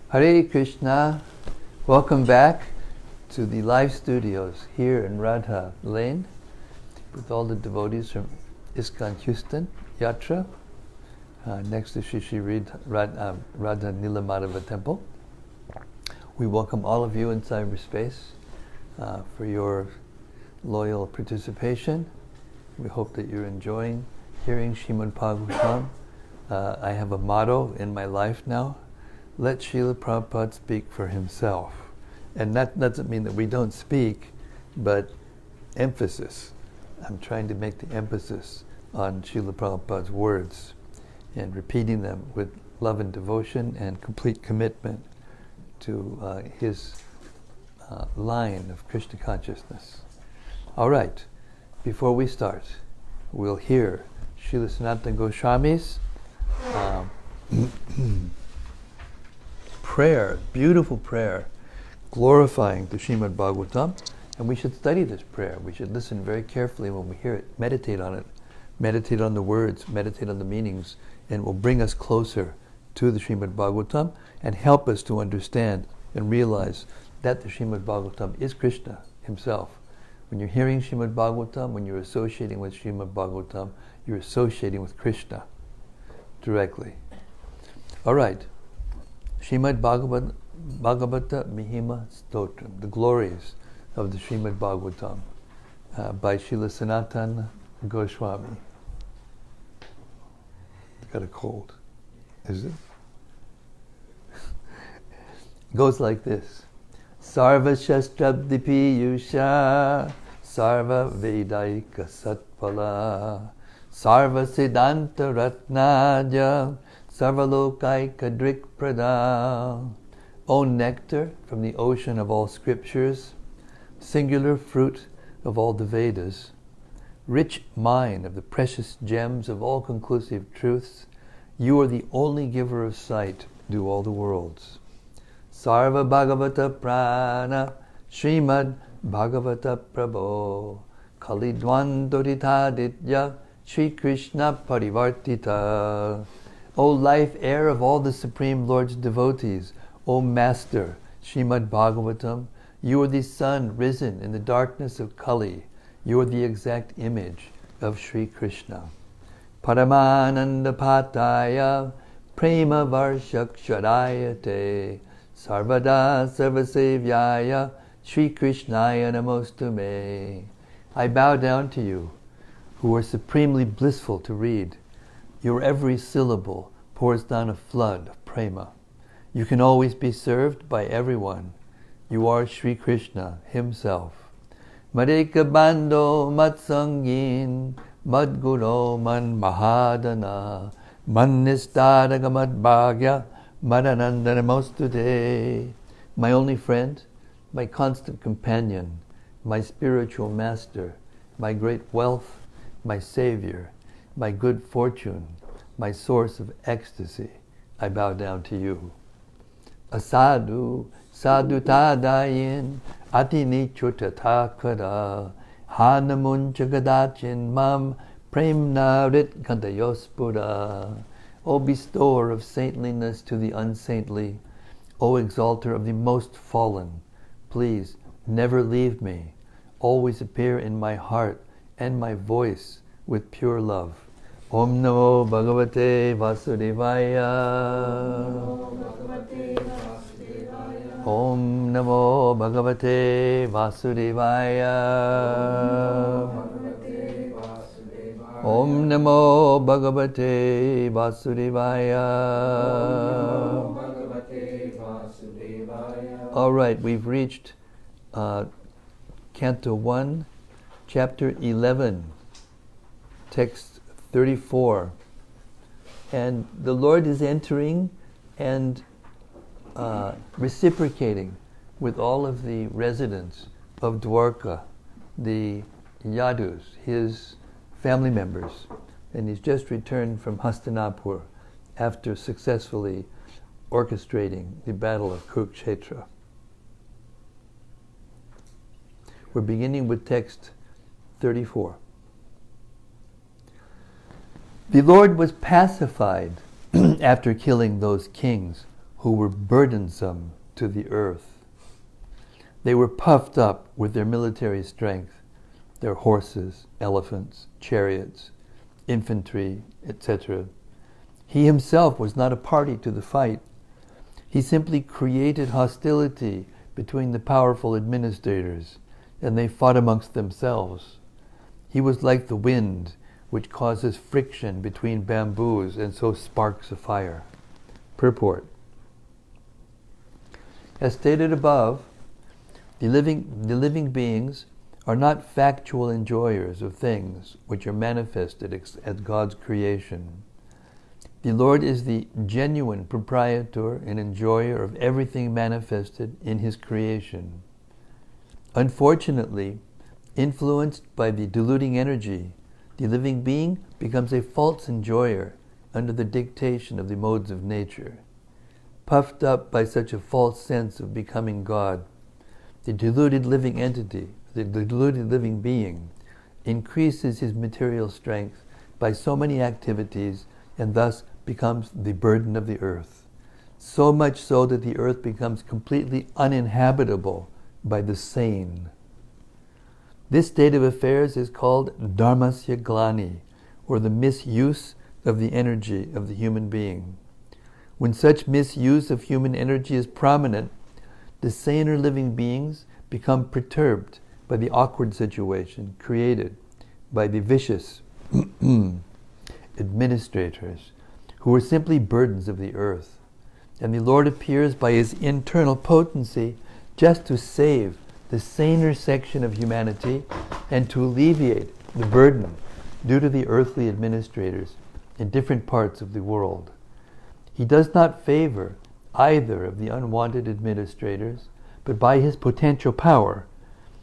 Hare Krishna. Welcome back to the live studios here in Radha Lane with all the devotees from ISKCON Houston, Yatra, next to Shri Radha Nilamadhava Temple. We welcome all of you in cyberspace for your loyal participation. We hope that you're enjoying hearing Srimad-Bhagavatam. I have a motto in my life now: let Srila Prabhupada speak for himself. And that doesn't mean that we don't speak, but emphasis. I'm trying to make the emphasis on Srila Prabhupada's words and repeating them with love and devotion and complete commitment to his line of Krishna consciousness. All right, before we start, we'll hear Srila Sanatana Goswami's prayer, beautiful prayer, glorifying the Srimad-Bhagavatam, and we should study this prayer. We should listen very carefully when we hear it, meditate on it, meditate on the words, meditate on the meanings, and it will bring us closer to the Srimad-Bhagavatam and help us to understand and realize that the Srimad-Bhagavatam is Krishna himself. When you're hearing Srimad-Bhagavatam, when you're associating with Srimad-Bhagavatam, you're associating with Krishna directly. All right. Srimad-Bhagavata Mihima Stotram, the glories of the Srimad-Bhagavatam, by Srila Sanatana Goswami. Got a cold, is it? Goes like this: Sarva Shastrabdipi Yusha, Sarva Vedaika Satpala, Sarva Siddhanta Ratnaja, Sarvalokaika Drik Prada. O nectar from the ocean of all scriptures, singular fruit of all the Vedas, rich mine of the precious gems of all conclusive truths, you are the only giver of sight to all the worlds. Sarva Bhagavata Prana, Srimad Bhagavata Prabho, Kalidwandoditaditya, Sri Krishna Parivartita. O life air of all the Supreme Lord's devotees, O Master, Srimad Bhagavatam, you are the sun risen in the darkness of Kali. You are the exact image of Sri Krishna. Paramananda Pataya, Prema Varshakshadayate, Sarvada Sarvasevyaya, Sri Krishnaya Namostume. I bow down to you, who are supremely blissful to read. Your every syllable pours down a flood of prema. You can always be served by everyone. You are Sri Krishna himself. Madeka Bando Matsangin, Madguro Man Mahadana, Manistadaga Madbhagya, Madanandana Mostude. My only friend, my constant companion, my spiritual master, my great wealth, my savior, my good fortune, my source of ecstasy, I bow down to you. Asadu, sadhu tadayin, atini chutatakara, hanamun chagadachin mam, premna rit kantayospura. O bestower of saintliness to the unsaintly, O exalter of the most fallen, please never leave me. Always appear in my heart and my voice with pure love. Om Namo Bhagavate Vasudevaya. Om Namo Bhagavate Vasudevaya. Om Namo Bhagavate Vasudevaya. All right, we've reached Canto 1, Chapter 11, Text 34, and the Lord is entering and reciprocating with all of the residents of Dvaraka, the Yadus, his family members, and he's just returned from Hastinapur after successfully orchestrating the Battle of Kurukshetra. We're beginning with text 34. The Lord was pacified after killing those kings who were burdensome to the earth. They were puffed up with their military strength, their horses, elephants, chariots, infantry, etc. He himself was not a party to the fight. He simply created hostility between the powerful administrators, and they fought amongst themselves. He was like the wind, which causes friction between bamboos and so sparks a fire. Purport. As stated above, the living beings are not factual enjoyers of things which are manifested as God's creation. The Lord is the genuine proprietor and enjoyer of everything manifested in His creation. Unfortunately, influenced by the deluding energy, the living being becomes a false enjoyer under the dictation of the modes of nature. Puffed up by such a false sense of becoming God, the deluded living entity, the deluded living being, increases his material strength by so many activities and thus becomes the burden of the earth. So much so that the earth becomes completely uninhabitable by the sane. This state of affairs is called dharmasya glani, or the misuse of the energy of the human being. When such misuse of human energy is prominent, the saner living beings become perturbed by the awkward situation created by the vicious administrators, who are simply burdens of the earth. And the Lord appears by His internal potency just to save the saner section of humanity and to alleviate the burden due to the earthly administrators in different parts of the world. He does not favor either of the unwanted administrators, but by His potential power,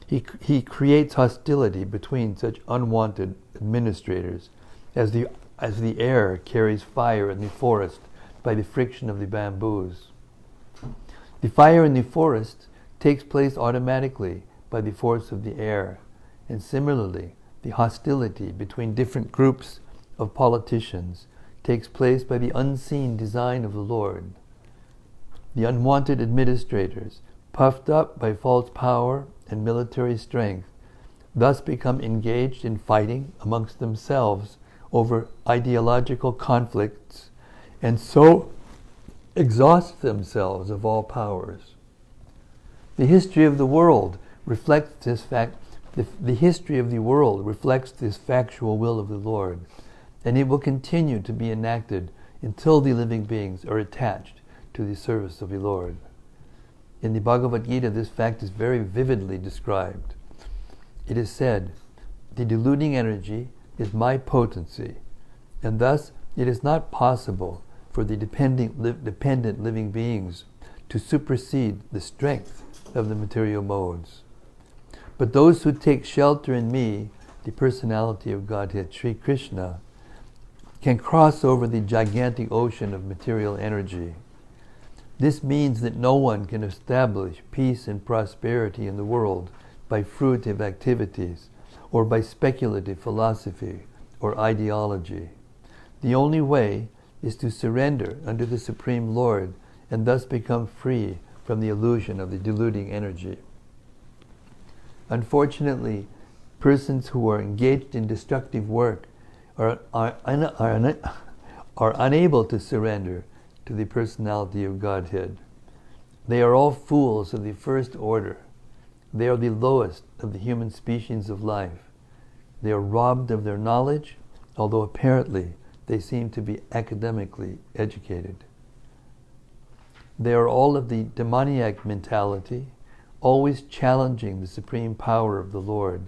He creates hostility between such unwanted administrators, as the air carries fire in the forest by the friction of the bamboos. The fire in the forest takes place automatically by the force of the air, and similarly, the hostility between different groups of politicians takes place by the unseen design of the Lord. The unwanted administrators, puffed up by false power and military strength, thus become engaged in fighting amongst themselves over ideological conflicts, and so exhaust themselves of all powers. The history of the world reflects this fact. The history of the world reflects this factual will of the Lord, and it will continue to be enacted until the living beings are attached to the service of the Lord. In the Bhagavad Gita, this fact is very vividly described. It is said, "The deluding energy is my potency, and thus it is not possible for the dependent living beings to supersede the strength of the material modes. But those who take shelter in me, the personality of Godhead, Sri Krishna, can cross over the gigantic ocean of material energy. This means that no one can establish peace and prosperity in the world by fruitive activities or by speculative philosophy or ideology. The only way is to surrender under the Supreme Lord and thus become free from the illusion of the deluding energy. Unfortunately, persons who are engaged in destructive work are unable to surrender to the personality of Godhead. They are all fools of the first order. They are the lowest of the human species of life. They are robbed of their knowledge, although apparently they seem to be academically educated. They are all of the demoniac mentality, always challenging the supreme power of the Lord.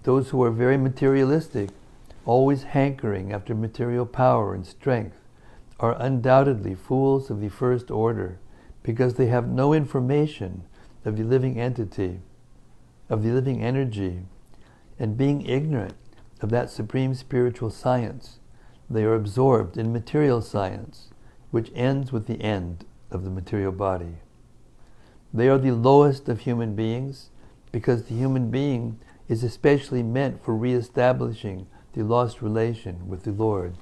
Those who are very materialistic, always hankering after material power and strength, are undoubtedly fools of the first order, because they have no information of the living entity, of the living energy, and being ignorant of that supreme spiritual science, they are absorbed in material science, which ends with the end of the material body. They are the lowest of human beings, because the human being is especially meant for re-establishing the lost relation with the Lord.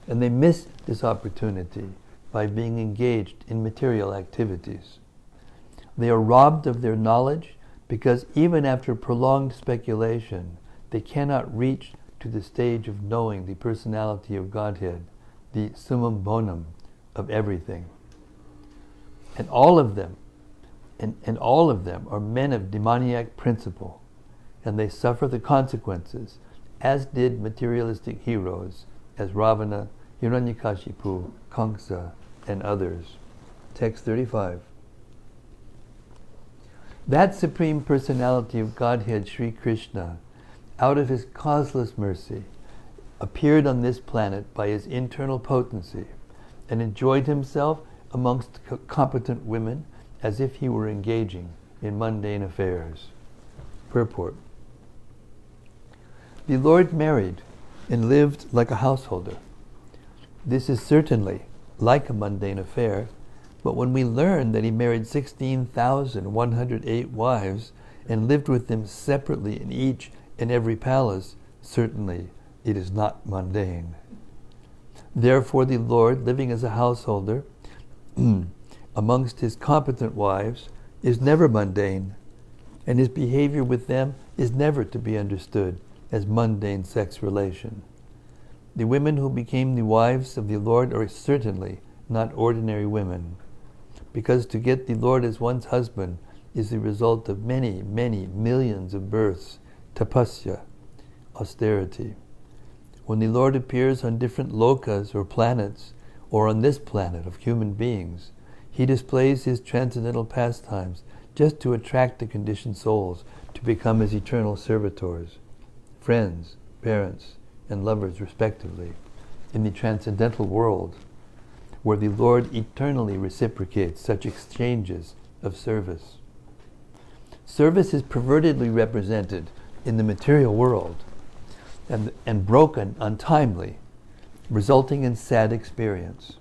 And they miss this opportunity by being engaged in material activities. They are robbed of their knowledge because even after prolonged speculation, they cannot reach to the stage of knowing the personality of Godhead, the summum bonum of everything. And all of them are men of demoniac principle, and they suffer the consequences, as did materialistic heroes, as Ravana, Hiranyakashipu, Kamsa, and others. Text 35. That Supreme Personality of Godhead, Sri Krishna, out of his causeless mercy, appeared on this planet by his internal potency and enjoyed himself amongst competent women as if he were engaging in mundane affairs. Purport. The Lord married and lived like a householder. This is certainly like a mundane affair, but when we learn that he married 16,108 wives and lived with them separately in each and every palace, certainly it is not mundane. Therefore the Lord, living as a householder amongst his competent wives, is never mundane, and his behavior with them is never to be understood as mundane sex relation. The women who became the wives of the Lord are certainly not ordinary women, because to get the Lord as one's husband is the result of many, many millions of births, tapasya, austerity. When the Lord appears on different lokas or planets, or on this planet of human beings, he displays his transcendental pastimes just to attract the conditioned souls to become his eternal servitors, friends, parents, and lovers respectively, in the transcendental world, where the Lord eternally reciprocates such exchanges of service. Service is pervertedly represented in the material world and broken untimely, resulting in sad experience.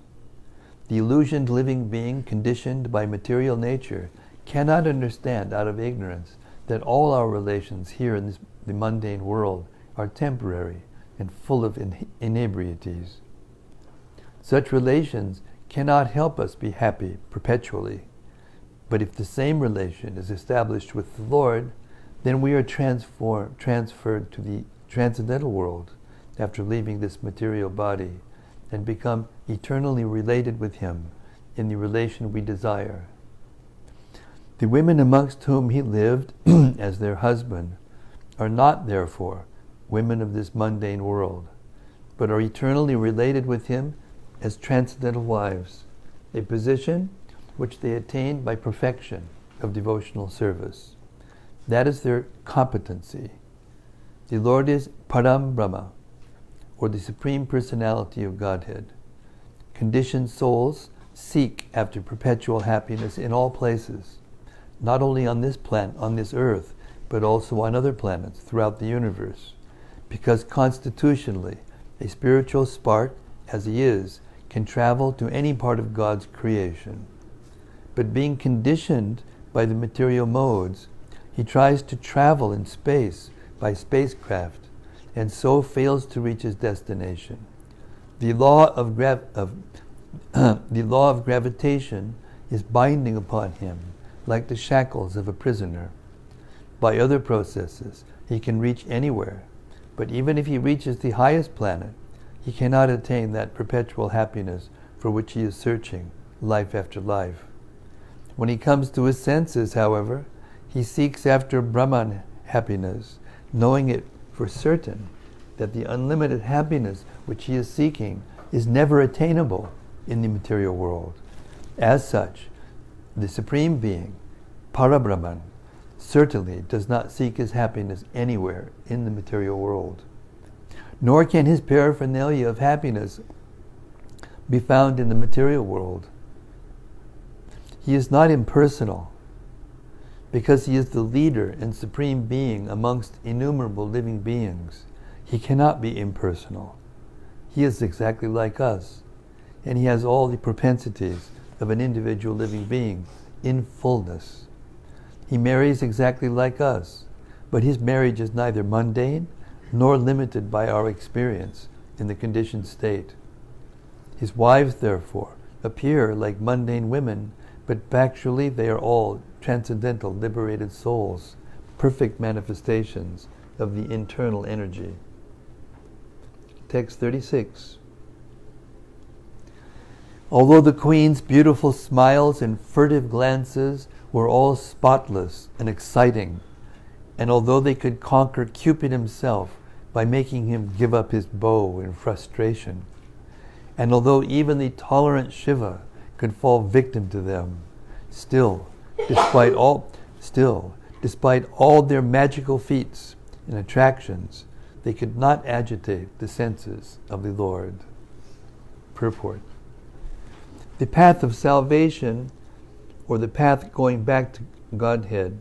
The illusioned living being conditioned by material nature cannot understand out of ignorance that all our relations here in the mundane world are temporary and full of inebrieties. Such relations cannot help us be happy perpetually, but if the same relation is established with the Lord, then we are transferred to the transcendental world after leaving this material body and become eternally related with him in the relation we desire. The women amongst whom he lived as their husband are not, therefore, women of this mundane world, but are eternally related with him as transcendental wives, a position which they attained by perfection of devotional service. That is their competency. The Lord is Param Brahma, or the Supreme Personality of Godhead. Conditioned souls seek after perpetual happiness in all places, not only on this planet, on this earth, but also on other planets throughout the universe, because constitutionally, a spiritual spark, as he is, can travel to any part of God's creation. But being conditioned by the material modes, he tries to travel in space by spacecraft, and so fails to reach his destination. The law of gravitation is binding upon him, like the shackles of a prisoner. By other processes, he can reach anywhere, but even if he reaches the highest planet, he cannot attain that perpetual happiness for which he is searching life after life. When he comes to his senses, however, he seeks after Brahman happiness, knowing it for certain that the unlimited happiness which he is seeking is never attainable in the material world. As such, the Supreme Being, Parabrahman, certainly does not seek his happiness anywhere in the material world. Nor can his paraphernalia of happiness be found in the material world. He is not impersonal, because he is the leader and supreme being amongst innumerable living beings. He cannot be impersonal. He is exactly like us, and he has all the propensities of an individual living being in fullness. He marries exactly like us, but his marriage is neither mundane nor limited by our experience in the conditioned state. His wives, therefore, appear like mundane women, but actually they are all transcendental, liberated souls, perfect manifestations of the internal energy. Text 36. Although the queen's beautiful smiles and furtive glances were all spotless and exciting, and although they could conquer Cupid himself by making him give up his bow in frustration, and although even the tolerant Shiva could fall victim to them, still, despite all their magical feats and attractions, they could not agitate the senses of the Lord. Purport. The path of salvation, or the path going back to Godhead,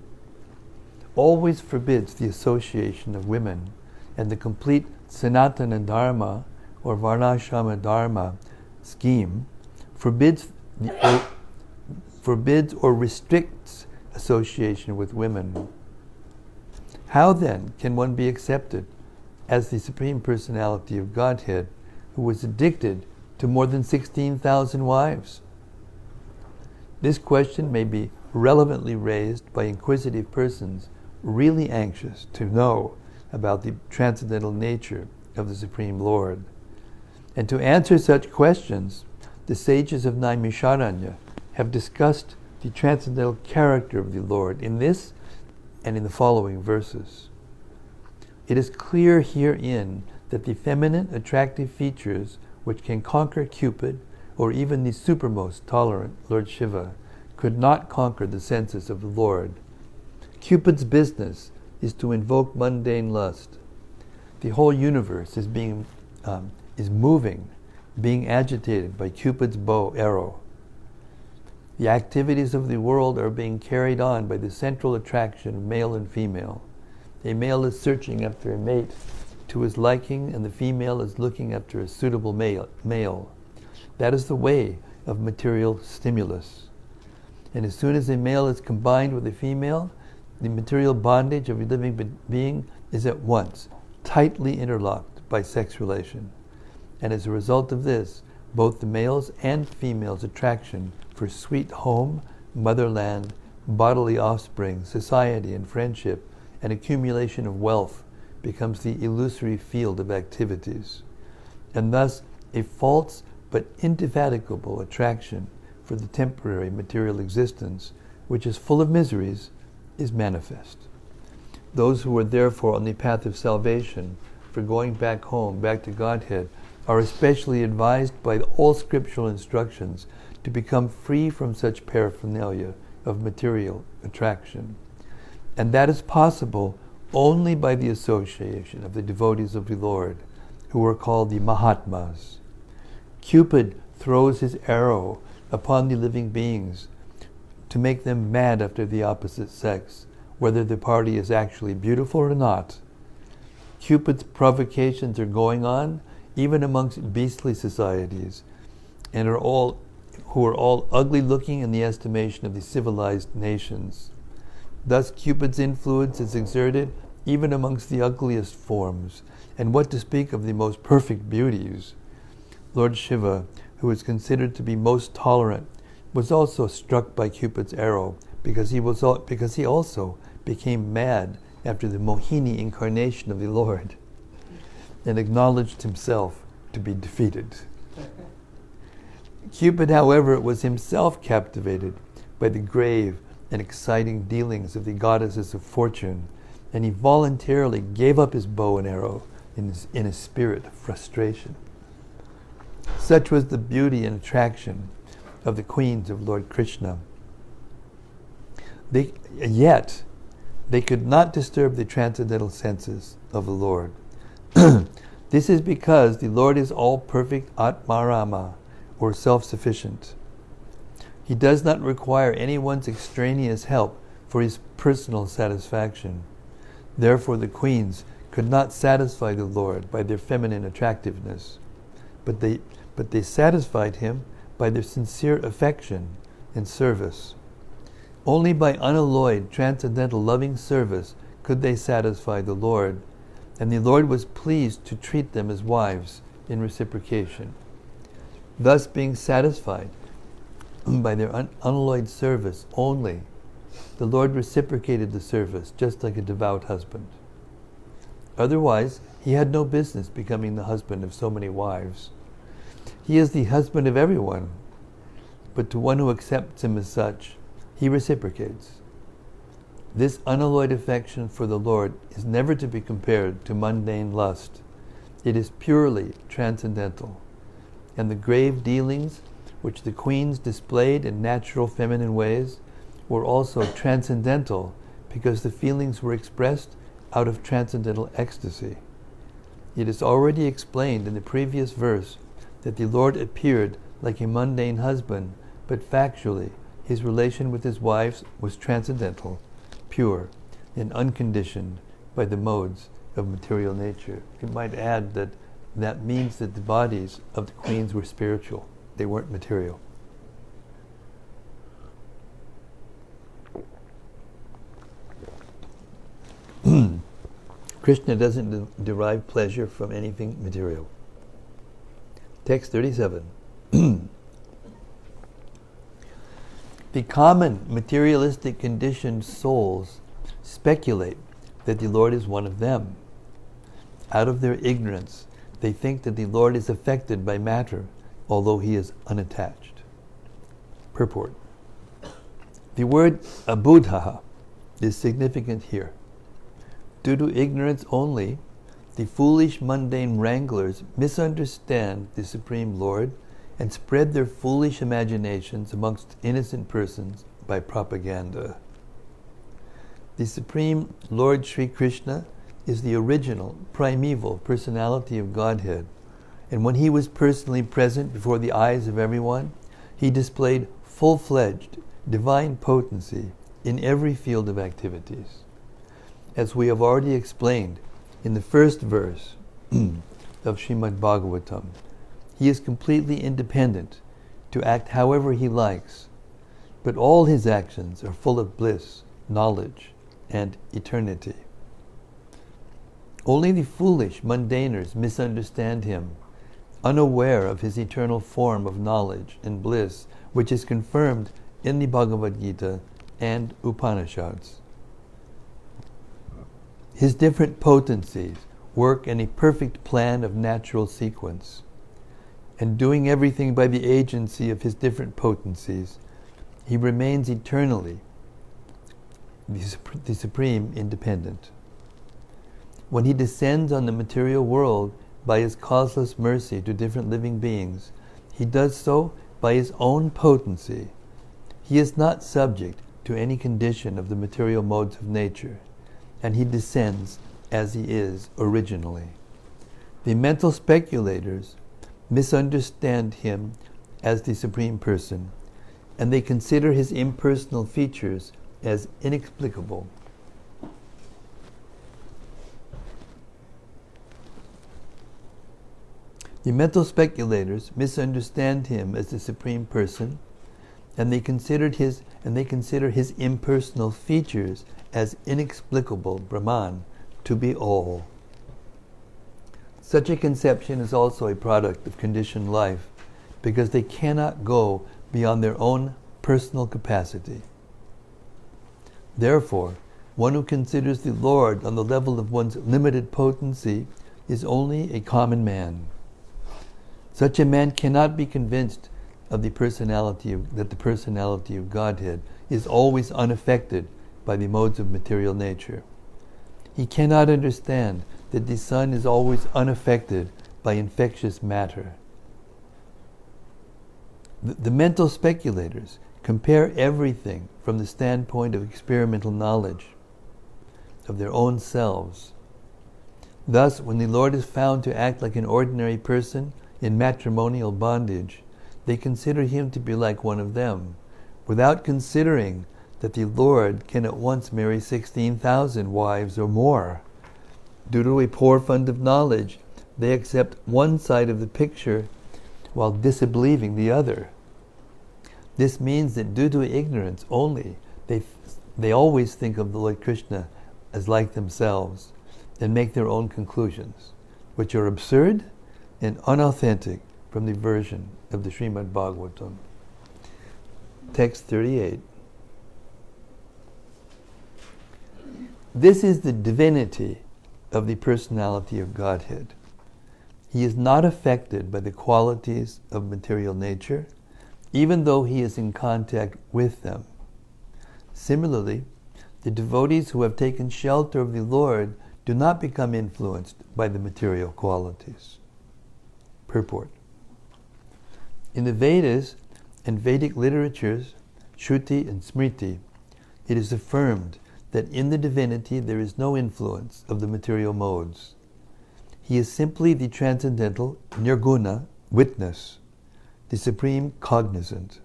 always forbids the association of women, and the complete Sanatana Dharma, or Varnashrama Dharma scheme, forbids or restricts association with women. How then can one be accepted as the Supreme Personality of Godhead, who was addicted to more than 16,000 wives? This question may be relevantly raised by inquisitive persons really anxious to know about the transcendental nature of the Supreme Lord. And to answer such questions, the sages of Naimisharanya have discussed the transcendental character of the Lord in this and in the following verses. It is clear herein that the feminine attractive features which can conquer Cupid, or even the supermost tolerant Lord Shiva, could not conquer the senses of the Lord. Cupid's business is to invoke mundane lust. The whole universe is moving, being agitated by Cupid's bow arrow. The activities of the world are being carried on by the central attraction of male and female. A male is searching after a mate to his liking, and the female is looking after a suitable male. That is the way of material stimulus. And as soon as a male is combined with a female, the material bondage of a living being is at once tightly interlocked by sex relation. And as a result of this, both the male's and female's attraction for sweet home, motherland, bodily offspring, society and friendship, and accumulation of wealth becomes the illusory field of activities. And thus, a false but indefatigable attraction for the temporary material existence, which is full of miseries, is manifest. Those who are therefore on the path of salvation, for going back home, back to Godhead, are especially advised by all scriptural instructions to become free from such paraphernalia of material attraction. And that is possible only by the association of the devotees of the Lord, who are called the Mahatmas. Cupid throws his arrow upon the living beings to make them mad after the opposite sex, whether the party is actually beautiful or not. Cupid's provocations are going on even amongst beastly societies, and who are all ugly looking in the estimation of the civilized nations. Thus Cupid's influence is exerted even amongst the ugliest forms, and what to speak of the most perfect beauties. Lord Shiva, who is considered to be most tolerant, was also struck by Cupid's arrow, because he also became mad after the Mohini incarnation of the Lord, and acknowledged himself to be defeated. Cupid, however, was himself captivated by the grave and exciting dealings of the goddesses of fortune, and he voluntarily gave up his bow and arrow in a spirit of frustration. Such was the beauty and attraction of the queens of Lord Krishna. Yet, they could not disturb the transcendental senses of the Lord. This is because the Lord is all perfect Atmarama, or self-sufficient. He does not require anyone's extraneous help for his personal satisfaction. Therefore the queens could not satisfy the Lord by their feminine attractiveness, but they satisfied him by their sincere affection and service. Only by unalloyed, transcendental loving service could they satisfy the Lord, and the Lord was pleased to treat them as wives in reciprocation. Thus, being satisfied by their unalloyed service only, the Lord reciprocated the service just like a devout husband. Otherwise, he had no business becoming the husband of so many wives. He is the husband of everyone, but to one who accepts him as such, he reciprocates. This unalloyed affection for the Lord is never to be compared to mundane lust. It is purely transcendental. And the grave dealings which the queens displayed in natural feminine ways were also transcendental because the feelings were expressed out of transcendental ecstasy. It is already explained in the previous verse that the Lord appeared like a mundane husband, but factually his relation with his wives was transcendental, pure, and unconditioned by the modes of material nature. You might add that that means that the bodies of the queens were spiritual. They weren't material. Krishna doesn't derive pleasure from anything material. Text 37. The common materialistic conditioned souls speculate that the Lord is one of them. Out of their ignorance, they think that the Lord is affected by matter, although he is unattached. Purport. The word abudha is significant here. Due to ignorance only, the foolish mundane wranglers misunderstand the Supreme Lord and spread their foolish imaginations amongst innocent persons by propaganda. The Supreme Lord Sri Krishna is the original, primeval personality of Godhead, and when he was personally present before the eyes of everyone, he displayed full-fledged divine potency in every field of activities. As we have already explained in the first verse of Srimad-Bhagavatam, he is completely independent to act however he likes, but all his actions are full of bliss, knowledge, and eternity. Only the foolish mundaners misunderstand him, unaware of his eternal form of knowledge and bliss, which is confirmed in the Bhagavad Gita and Upanishads. His different potencies work in a perfect plan of natural sequence, and doing everything by the agency of his different potencies, he remains eternally the supreme independent. When he descends on the material world by his causeless mercy to different living beings, he does so by his own potency. He is not subject to any condition of the material modes of nature, and he descends as he is originally. The mental speculators misunderstand him as the Supreme Person, and they consider his impersonal features as inexplicable. The mental speculators misunderstand him as the Supreme Person, and they consider his impersonal features as inexplicable Brahman to be all. Such a conception is also a product of conditioned life, because they cannot go beyond their own personal capacity. Therefore, one who considers the Lord on the level of one's limited potency is only a common man. Such a man cannot be convinced of that the personality of Godhead is always unaffected by the modes of material nature. He cannot understand that the sun is always unaffected by infectious matter. The mental speculators compare everything from the standpoint of experimental knowledge of their own selves. Thus, when the Lord is found to act like an ordinary person in matrimonial bondage, they consider him to be like one of them, without considering that the Lord can at once marry 16,000 wives or more. Due to a poor fund of knowledge, they accept one side of the picture while disbelieving the other. This means that due to ignorance only, they always think of the Lord Krishna as like themselves and make their own conclusions, which are absurd and unauthentic from the version of the Srimad-Bhagavatam. text 38. This is the divinity of the personality of Godhead. He is not affected by the qualities of material nature, even though he is in contact with them. Similarly, the devotees who have taken shelter of the Lord do not become influenced by the material qualities. Purport. In the Vedas and Vedic literatures, Shruti and Smriti, it is affirmed that in the divinity there is no influence of the material modes. He is simply the transcendental nirguna witness, the supreme cognizant.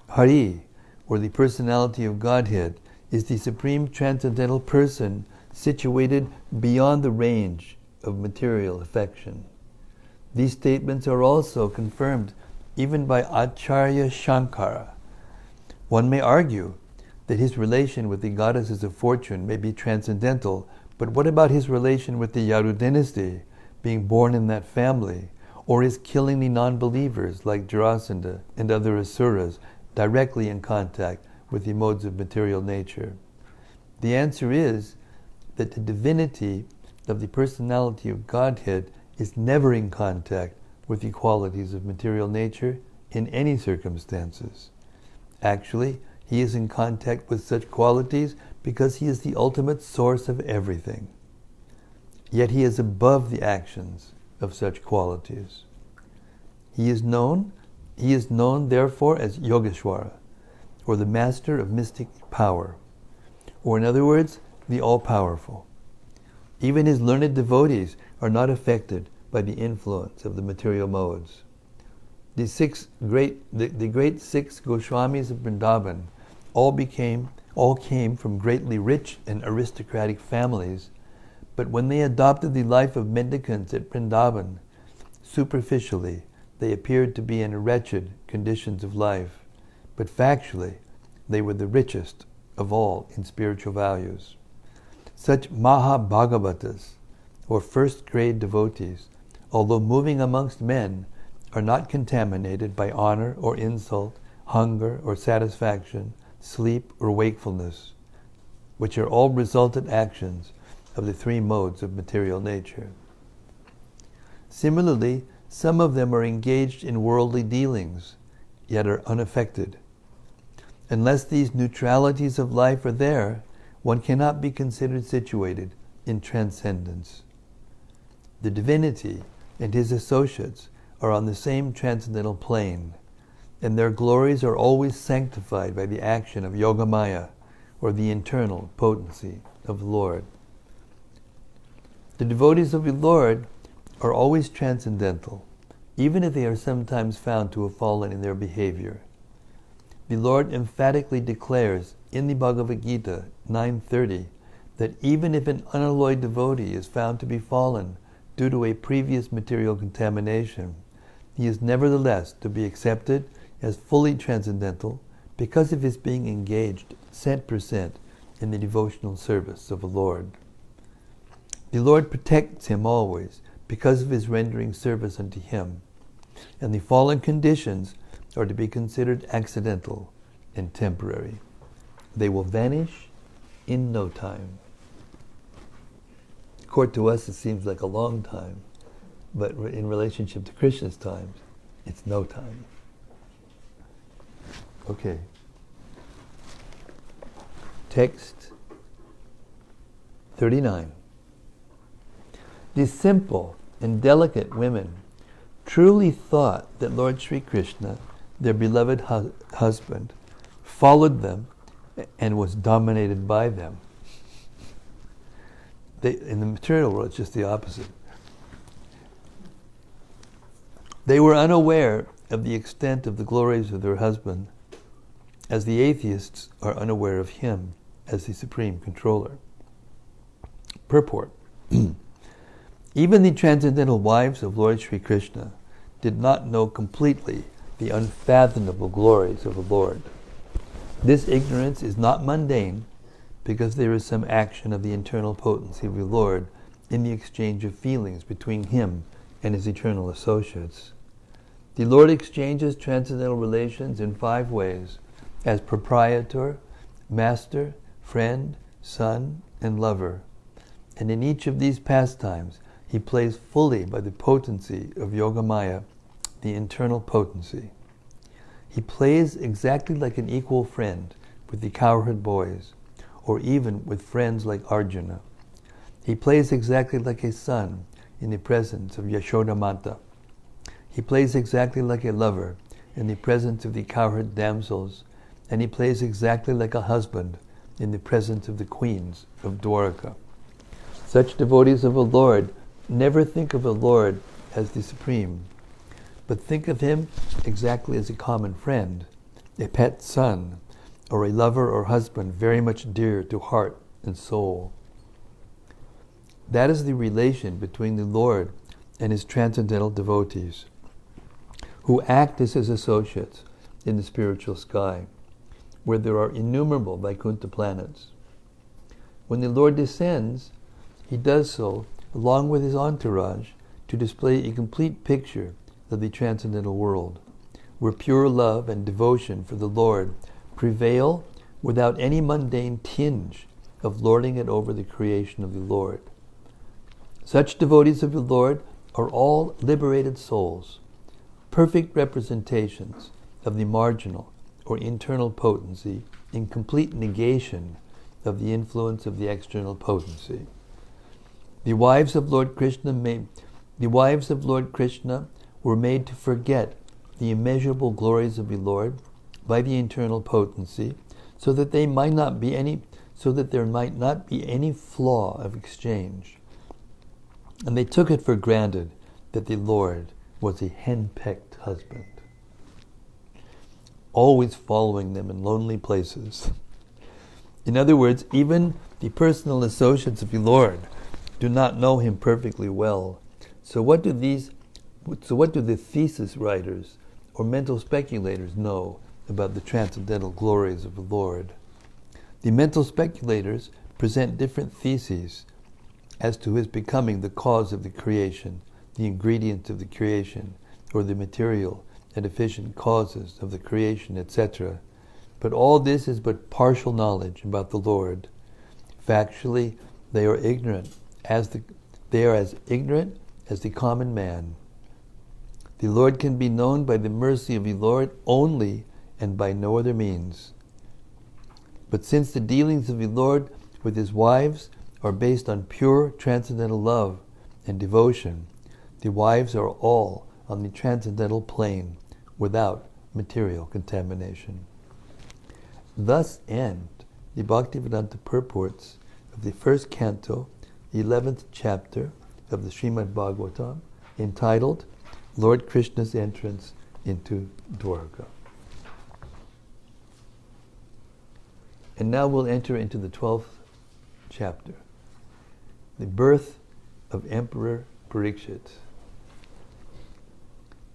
Hari, or the personality of Godhead, is the supreme transcendental person situated beyond the range of material affection. These statements are also confirmed even by Acharya Shankara. One may argue that his relation with the goddesses of fortune may be transcendental, but what about his relation with the Yadu dynasty, being born in that family, or his killing the non-believers like Jarasandha and other asuras directly in contact with the modes of material nature? The answer is that the divinity of the personality of Godhead is never in contact with the qualities of material nature in any circumstances. Actually, he is in contact with such qualities because he is the ultimate source of everything. Yet he is above the actions of such qualities. He is known therefore as Yogeshwara, or the master of mystic power, or in other words, the all-powerful. Even his learned devotees are not affected by the influence of the material modes. The great six Goswamis of Vrindavan all came from greatly rich and aristocratic families, but when they adopted the life of mendicants at Vrindavan, superficially they appeared to be in wretched conditions of life, but factually they were the richest of all in spiritual values. Such Mahabhagavatas, or first-grade devotees, although moving amongst men, are not contaminated by honor or insult, hunger or satisfaction, sleep or wakefulness, which are all resultant actions of the three modes of material nature. Similarly, some of them are engaged in worldly dealings, yet are unaffected. Unless these neutralities of life are there, one cannot be considered situated in transcendence. The divinity and his associates are on the same transcendental plane, and their glories are always sanctified by the action of Yogamaya, or the internal potency of the Lord. The devotees of the Lord are always transcendental, even if they are sometimes found to have fallen in their behavior. The Lord emphatically declares in the Bhagavad Gita 9:30 that even if an unalloyed devotee is found to be fallen due to a previous material contamination, he is nevertheless to be accepted as fully transcendental because of his being engaged cent% in the devotional service of the Lord. The Lord protects him always because of his rendering service unto him, and the fallen conditions are to be considered accidental and temporary. They will vanish in no time. Of course, to us it seems like a long time, but in relationship to Krishna's times, it's no time. Okay. Text 39. These simple and delicate women truly thought that Lord Sri Krishna, their beloved husband, followed them and was dominated by them. In the material world, it's just the opposite. They were unaware of the extent of the glories of their husband, as the atheists are unaware of him as the supreme controller. Purport. Even the transcendental wives of Lord Sri Krishna did not know completely the unfathomable glories of the Lord. This ignorance is not mundane, because there is some action of the internal potency of the Lord in the exchange of feelings between him and his eternal associates. The Lord exchanges transcendental relations in 5 ways: as proprietor, master, friend, son, and lover. And in each of these pastimes, he plays fully by the potency of Yogamaya, the internal potency. He plays exactly like an equal friend with the cowherd boys, or even with friends like Arjuna. He plays exactly like a son in the presence of Yashoda Mata. He plays exactly like a lover in the presence of the cowherd damsels, and he plays exactly like a husband in the presence of the queens of Dvaraka. Such devotees of a Lord never think of a Lord as the supreme, but think of him exactly as a common friend, a pet son, or a lover or husband very much dear to heart and soul. That is the relation between the Lord and his transcendental devotees, who act as his associates in the spiritual sky, where there are innumerable Vaikuntha planets. When the Lord descends, he does so along with his entourage to display a complete picture of the transcendental world, where pure love and devotion for the Lord prevail without any mundane tinge of lording it over the creation of the Lord. Such devotees of the Lord are all liberated souls, perfect representations of the marginal or internal potency in complete negation of the influence of the external potency. The wives of Lord Krishna were made to forget the immeasurable glories of the Lord by the internal potency, so that there might not be any flaw of exchange. And they took it for granted that the Lord was a hen-pecked husband, always following them in lonely places. In other words, even the personal associates of the Lord do not know him perfectly well. So what do the thesis writers or mental speculators know about the transcendental glories of the Lord? The mental speculators present different theses as to his becoming the cause of the creation, the ingredients of the creation, or the material and efficient causes of the creation, etc. But all this is but partial knowledge about the Lord. Factually, they are as ignorant as the common man. The Lord can be known by the mercy of the Lord only and by no other means. But since the dealings of the Lord with his wives are based on pure transcendental love and devotion, the wives are all on the transcendental plane without material contamination. Thus end the Bhaktivedanta purports of the first canto, 11th chapter of the Srimad-Bhagavatam, entitled Lord Krishna's Entrance into Dvaraka. And now we'll enter into the 12th chapter, the birth of Emperor Parikshit.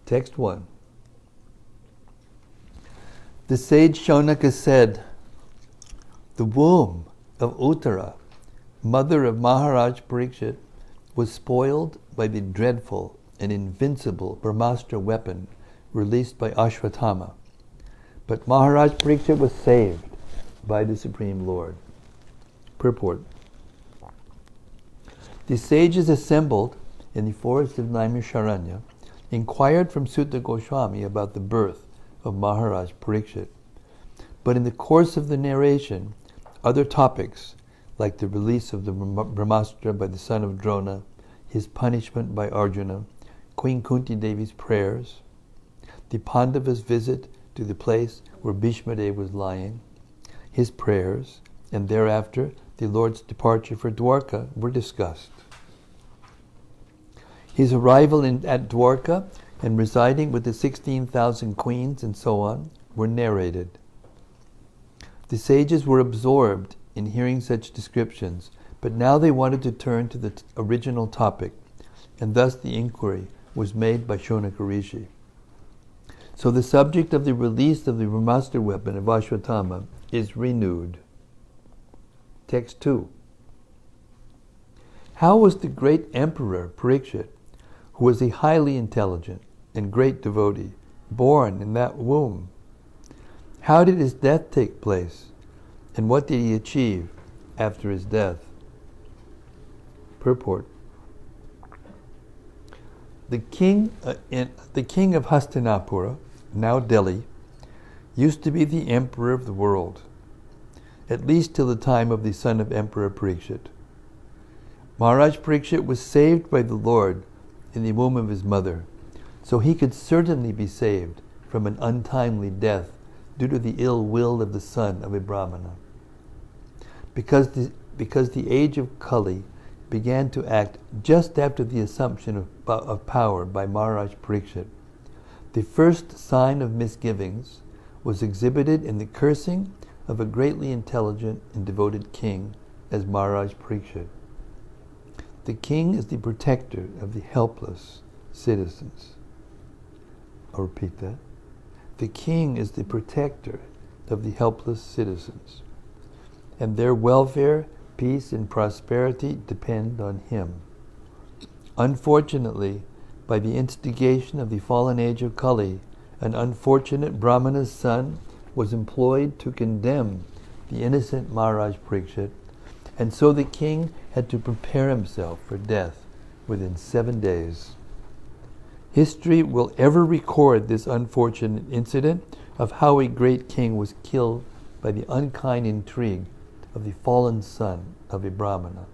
Text 1. The sage Shaunaka said, "The womb of Uttara, mother of Maharaj Parikshit, was spoiled by the dreadful and invincible Brahmastra weapon released by Ashwatthama. But Maharaj Parikshit was saved by the Supreme Lord." Purport. The sages assembled in the forest of Naimisharanya inquired from Sutta Goswami about the birth of Maharaj Parikshit. But in the course of the narration, other topics, like the release of the Brahmastra by the son of Drona, his punishment by Arjuna, Queen Kunti Devi's prayers, the Pandavas' visit to the place where Bhishmadev was lying, his prayers, and thereafter the Lord's departure for Dwarka were discussed. His arrival at Dwarka and residing with the 16,000 queens and so on were narrated. The sages were absorbed in hearing such descriptions, but now they wanted to turn to the original topic, and thus the inquiry was made by Shaunaka Rishi. So the subject of the release of the Brahmastra weapon of Ashwatthama is renewed. Text 2. How was the great emperor Parikshit, who was a highly intelligent, and great devotee, born in that womb. How did his death take place? And what did he achieve after his death? Purport. The king of Hastinapura, now Delhi, used to be the emperor of the world, at least till the time of the son of Emperor Parikshit. Maharaj Parikshit was saved by the Lord in the womb of his mother, so he could certainly be saved from an untimely death due to the ill will of the son of a Brahmana. Because the age of Kali began to act just after the assumption of power by Maharaj Parikshit, the first sign of misgivings was exhibited in the cursing of a greatly intelligent and devoted king as Maharaj Parikshit. The king is the protector of the helpless citizens. I'll repeat that. The king is the protector of the helpless citizens, and their welfare, peace, and prosperity depend on him. Unfortunately, by the instigation of the fallen age of Kali, an unfortunate Brahmana's son was employed to condemn the innocent Maharaj Parikshit, and so the king had to prepare himself for death within 7 days. History will ever record this unfortunate incident of how a great king was killed by the unkind intrigue of the fallen son of a Brahmana.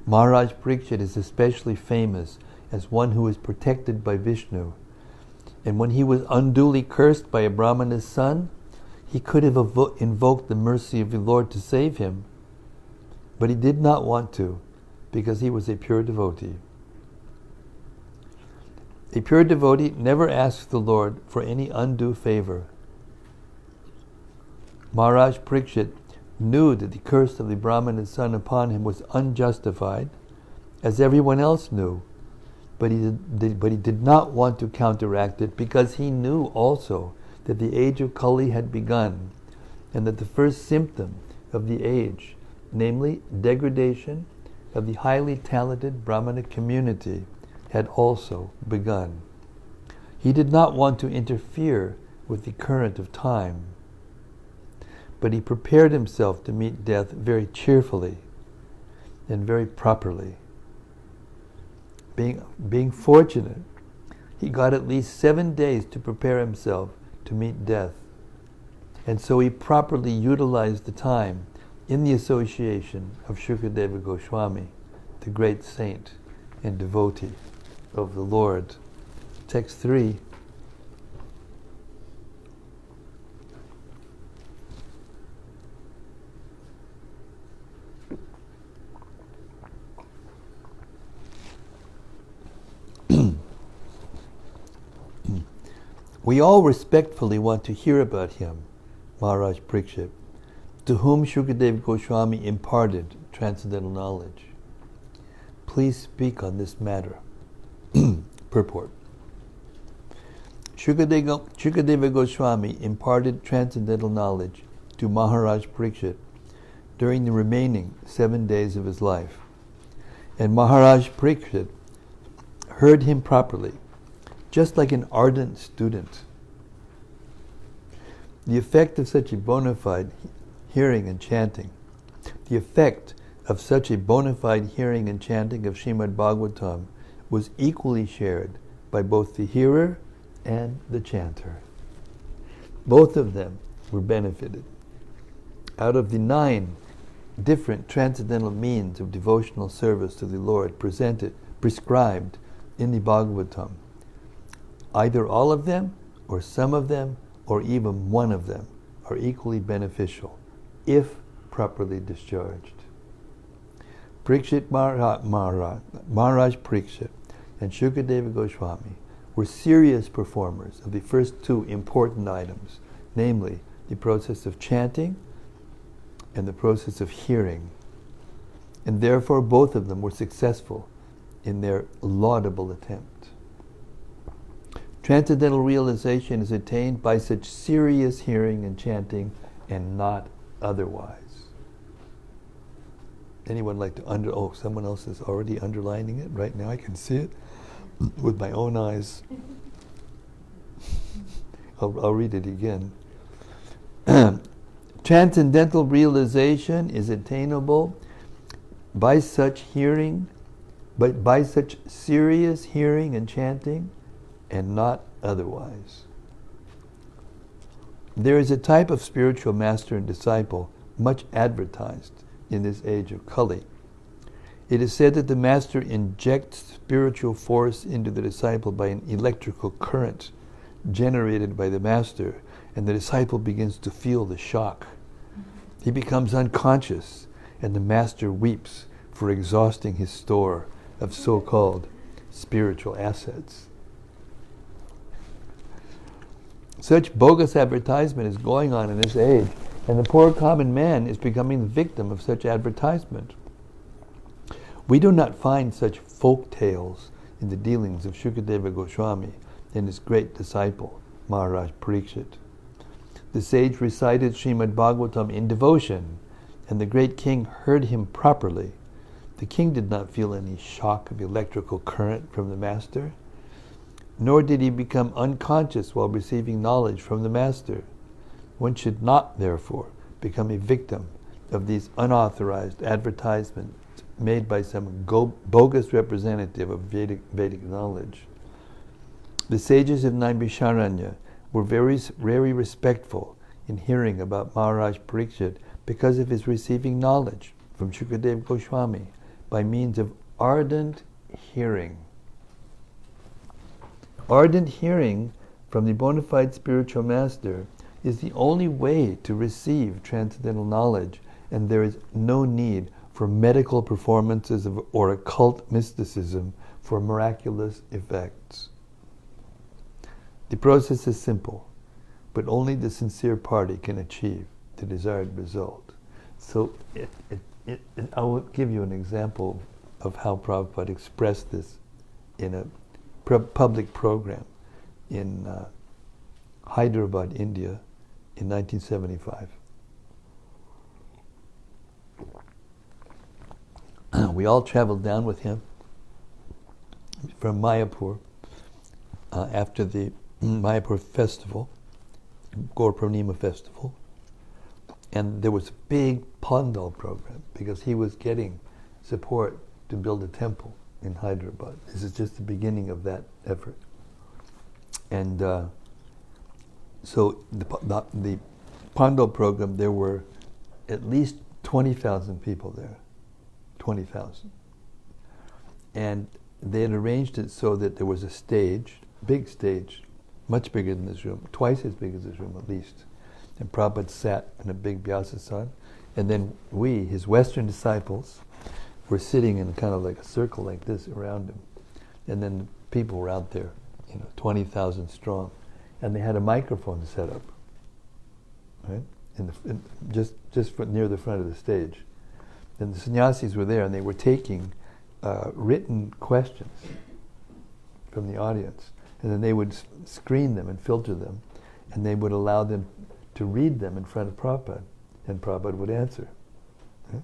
Maharaj Parikshit is especially famous as one who is protected by Vishnu, and when he was unduly cursed by a Brahmana's son, he could have invoked the mercy of the Lord to save him, but he did not want to, because he was a pure devotee. A pure devotee never asks the Lord for any undue favor. Maharaj Parikshit knew that the curse of the Brahmana's son upon him was unjustified, as everyone else knew, but he did not want to counteract it because he knew also that the age of Kali had begun, and that the first symptom of the age, namely degradation of the highly talented Brahmana community, had also begun. He did not want to interfere with the current of time, but he prepared himself to meet death very cheerfully and very properly. Being fortunate, he got at least 7 days to prepare himself to meet death, and so he properly utilized the time in the association of Shukadeva Goswami, the great saint and devotee of the Lord. Text 3. We all respectfully want to hear about him, Maharaj Parikshit, to whom Shukadeva Goswami imparted transcendental knowledge. Please speak on this matter. Purport. Shukadeva Goswami imparted transcendental knowledge to Maharaj Parikshit during the remaining 7 days of his life, and Maharaj Parikshit heard him properly, just like an ardent student. The effect of such a bona fide hearing and chanting, of Srimad-Bhagavatam was equally shared by both the hearer and the chanter. Both of them were benefited. Out of the 9 different transcendental means of devotional service to the Lord prescribed in the Bhagavatam, either all of them, or some of them, or even one of them are equally beneficial, if properly discharged. Maharaj Parikshit and Shukadeva Goswami were serious performers of the first 2 important items, namely the process of chanting and the process of hearing, and therefore both of them were successful in their laudable attempt. Transcendental realization is attained by such serious hearing and chanting, and not otherwise. Anyone like to someone else is already underlining it right now, I can see it. with my own eyes. I'll read it again. Transcendental realization is attainable by such hearing, but by such serious hearing and chanting, and not otherwise. There is a type of spiritual master and disciple much advertised in this age of Kali. It is said that the master injects spiritual force into the disciple by an electrical current generated by the master, and the disciple begins to feel the shock. He becomes unconscious, and the master weeps for exhausting his store of so-called spiritual assets. Such bogus advertisement is going on in this age, and the poor common man is becoming the victim of such advertisement. We do not find such folk tales in the dealings of Shukadeva Goswami and his great disciple, Maharaj Parikshit. The sage recited Srimad-Bhagavatam in devotion, and the great king heard him properly. The king did not feel any shock of electrical current from the master, nor did he become unconscious while receiving knowledge from the master. One should not, therefore, become a victim of these unauthorized advertisements made by some bogus representative of Vedic knowledge. The sages of Naimisharanya were very respectful in hearing about Maharaj Parikshit because of his receiving knowledge from Shukadeva Goswami by means of ardent hearing. Ardent hearing from the bona fide spiritual master is the only way to receive transcendental knowledge, and there is no need for medical performances or occult mysticism for miraculous effects. The process is simple, but only the sincere party can achieve the desired result. So I will give you an example of how Prabhupada expressed this in a public program in Hyderabad, India, in 1975. We all traveled down with him from Mayapur after the Mayapur festival, Gaur Purnima festival, and there was a big Pandal program because he was getting support to build a temple in Hyderabad. This is just the beginning of that effort. And so the Pandal program, there were at least 20,000 people there. 20,000. And they had arranged it so that there was a stage, big stage, much bigger than this room, twice as big as this room at least. And Prabhupada sat in a big Vyasasana, and then we, his Western disciples, were sitting in kind of like a circle like this around him. And then the people were out there, 20,000 strong. And they had a microphone set up, right? Just near the front of the stage. And the sannyasis were there, and they were taking written questions from the audience. And then they would screen them and filter them, and they would allow them to read them in front of Prabhupada, and Prabhupada would answer. Right?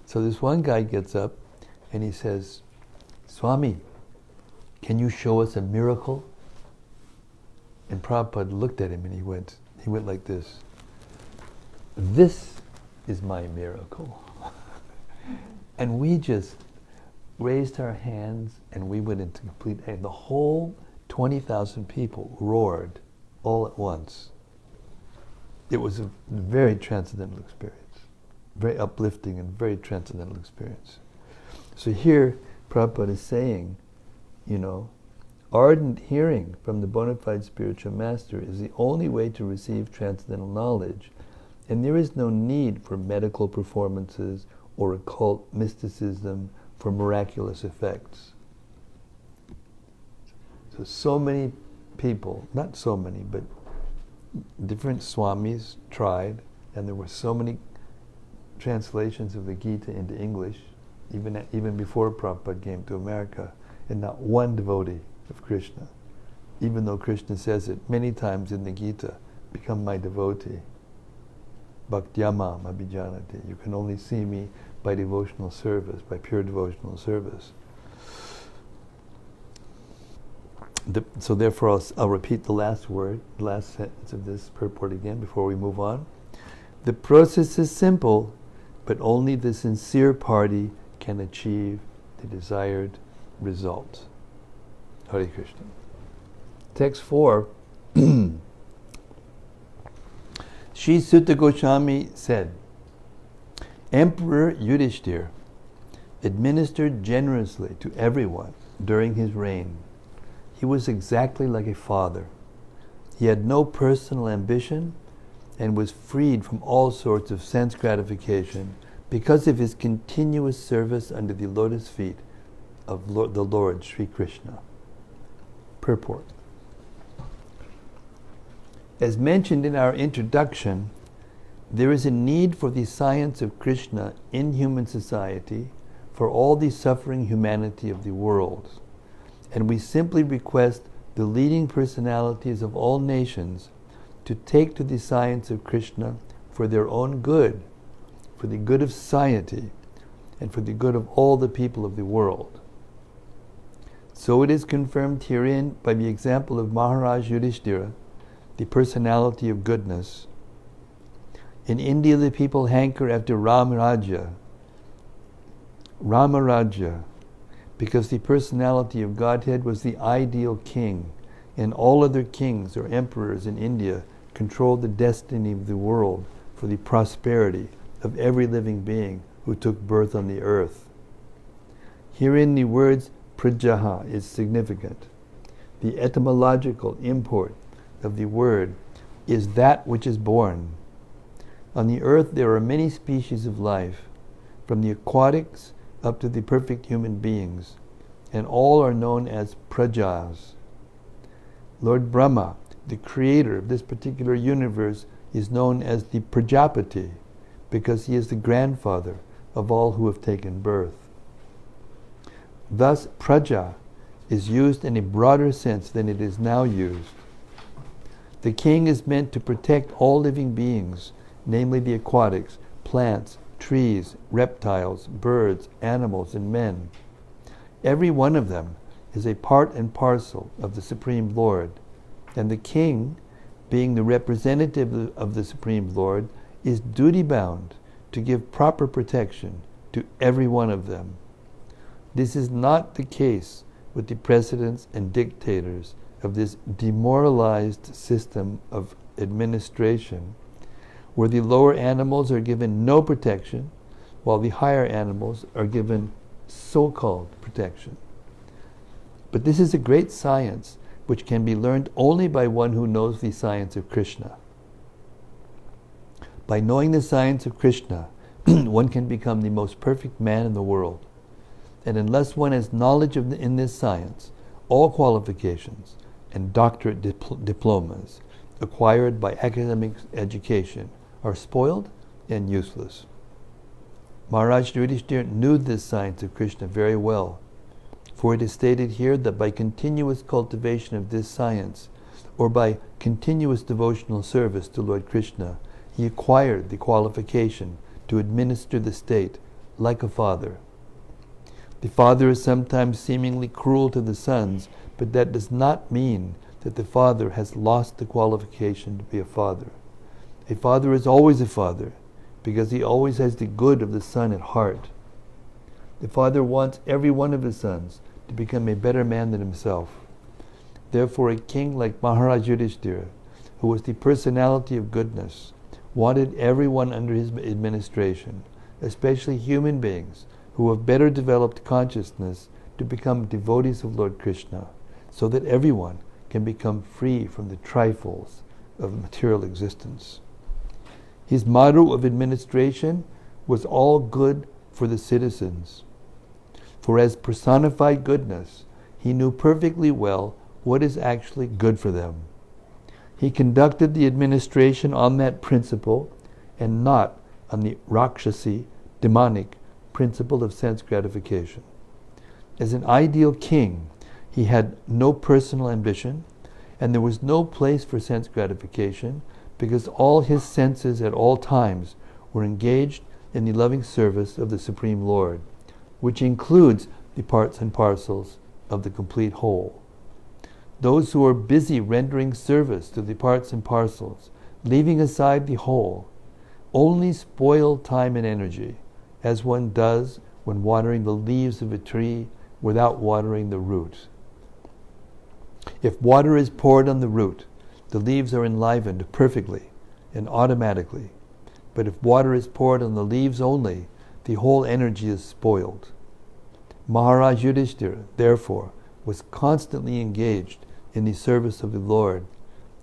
So this one guy gets up, and he says, "Swami, can you show us a miracle?" And Prabhupada looked at him, and he went like this. "This is my miracle." And we just raised our hands, and we went into complete, and the whole 20,000 people roared all at once. It was a very transcendental experience, very uplifting and very transcendental experience. So here, Prabhupada is saying, ardent hearing from the bona fide spiritual master is the only way to receive transcendental knowledge, and there is no need for medical performances or occult mysticism for miraculous effects. So many people, not so many, but different swamis tried, and there were so many translations of the Gita into English, even before Prabhupada came to America, and not one devotee of Krishna, even though Krishna says it many times in the Gita, "Become my devotee. Bhaktyamam abhijanati." You can only see me by devotional service, by pure devotional service. So therefore I'll repeat the last sentence of this purport again before we move on. The process is simple, but only the sincere party can achieve the desired result. Hare Krishna. Text 4. Sri Sutta Goswami said, Emperor Yudhishthira administered generously to everyone during his reign. He was exactly like a father. He had no personal ambition and was freed from all sorts of sense gratification because of his continuous service under the lotus feet of the Lord Sri Krishna. Purport. As mentioned in our introduction, there is a need for the science of Krishna in human society for all the suffering humanity of the world. And we simply request the leading personalities of all nations to take to the science of Krishna for their own good, for the good of society, and for the good of all the people of the world. So it is confirmed herein by the example of Maharaj Yudhishthira, the personality of goodness. In India, the people hanker after Ramarajya, because the personality of Godhead was the ideal king, and all other kings or emperors in India controlled the destiny of the world for the prosperity of every living being who took birth on the earth. Herein the words prajaha is significant. The etymological import of the word is that which is born. On the earth there are many species of life, from the aquatics up to the perfect human beings, and all are known as prajas. Lord Brahma, the creator of this particular universe, is known as the Prajapati, because he is the grandfather of all who have taken birth. Thus, praja is used in a broader sense than it is now used. The king is meant to protect all living beings, namely the aquatics, plants, trees, reptiles, birds, animals, and men. Every one of them is a part and parcel of the Supreme Lord, and the king, being the representative of the Supreme Lord, is duty-bound to give proper protection to every one of them. This is not the case with the presidents and dictators of this demoralized system of administration, where the lower animals are given no protection, while the higher animals are given so-called protection. But this is a great science which can be learned only by one who knows the science of Krishna. By knowing the science of Krishna, one can become the most perfect man in the world. And unless one has knowledge in this science, all qualifications and doctorate diplomas acquired by academic education are spoiled and useless. Maharaj Yudhishthira knew this science of Krishna very well, for it is stated here that by continuous cultivation of this science, or by continuous devotional service to Lord Krishna, he acquired the qualification to administer the state like a father. The father is sometimes seemingly cruel to the sons, but that does not mean that the father has lost the qualification to be a father. A father is always a father, because he always has the good of the son at heart. The father wants every one of his sons to become a better man than himself. Therefore, a king like Maharaj Yudhishthira, who was the personality of goodness, wanted everyone under his administration, especially human beings who have better developed consciousness, to become devotees of Lord Krishna, so that everyone can become free from the trifles of material existence. His motto of administration was all good for the citizens. For as personified goodness, he knew perfectly well what is actually good for them. He conducted the administration on that principle and not on the Rakshasi, demonic principle of sense gratification. As an ideal king, he had no personal ambition, and there was no place for sense gratification, because all his senses at all times were engaged in the loving service of the Supreme Lord, which includes the parts and parcels of the complete whole. Those who are busy rendering service to the parts and parcels, leaving aside the whole, only spoil time and energy, as one does when watering the leaves of a tree without watering the root. If water is poured on the root, the leaves are enlivened perfectly and automatically. But if water is poured on the leaves only, the whole energy is spoiled. Maharaj Yudhishthira, therefore, was constantly engaged in the service of the Lord,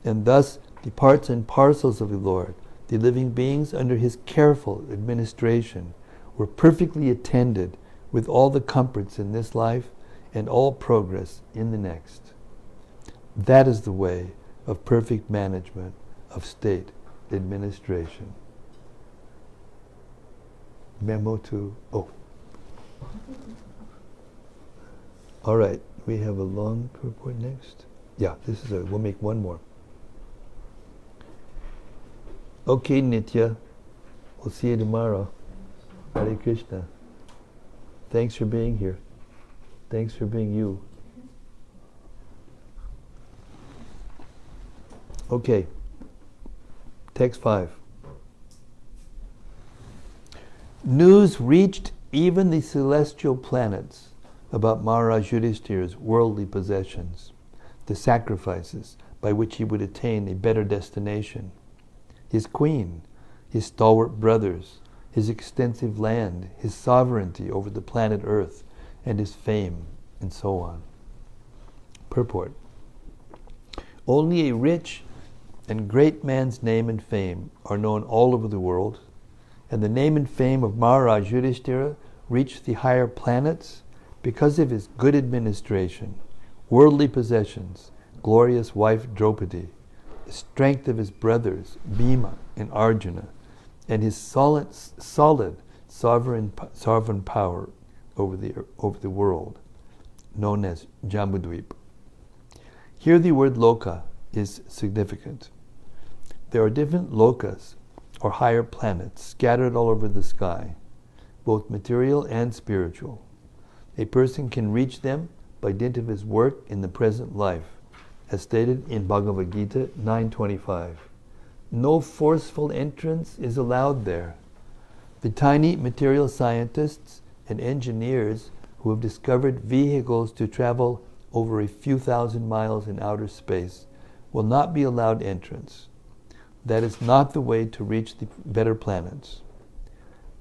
and thus the parts and parcels of the Lord, the living beings under his careful administration, were perfectly attended with all the comforts in this life and all progress in the next. That is the way of perfect management of state administration. Memo to, all right, we have a long purport next. Yeah, we'll make one more. Okay, Nitya, we'll see you tomorrow. Hare Krishna. Thanks for being here. Thanks for being you. Okay, text 5. News reached even the celestial planets about Maharaj Yudhishthira's worldly possessions, the sacrifices by which he would attain a better destination, his queen, his stalwart brothers, his extensive land, his sovereignty over the planet Earth, and his fame, and so on. Purport. Only a rich and great man's name and fame are known all over the world, and the name and fame of Maharaj Yudhishthira reached the higher planets because of his good administration, worldly possessions, glorious wife Draupadi, the strength of his brothers Bhima and Arjuna, and his solid sovereign power over the world, known as Jambudvip. Here the word loka is significant. There are different lokas, or higher planets, scattered all over the sky, both material and spiritual. A person can reach them by dint of his work in the present life, as stated in Bhagavad Gita 9:25. No forceful entrance is allowed there. The tiny material scientists and engineers who have discovered vehicles to travel over a few thousand miles in outer space will not be allowed entrance. That is not the way to reach the better planets.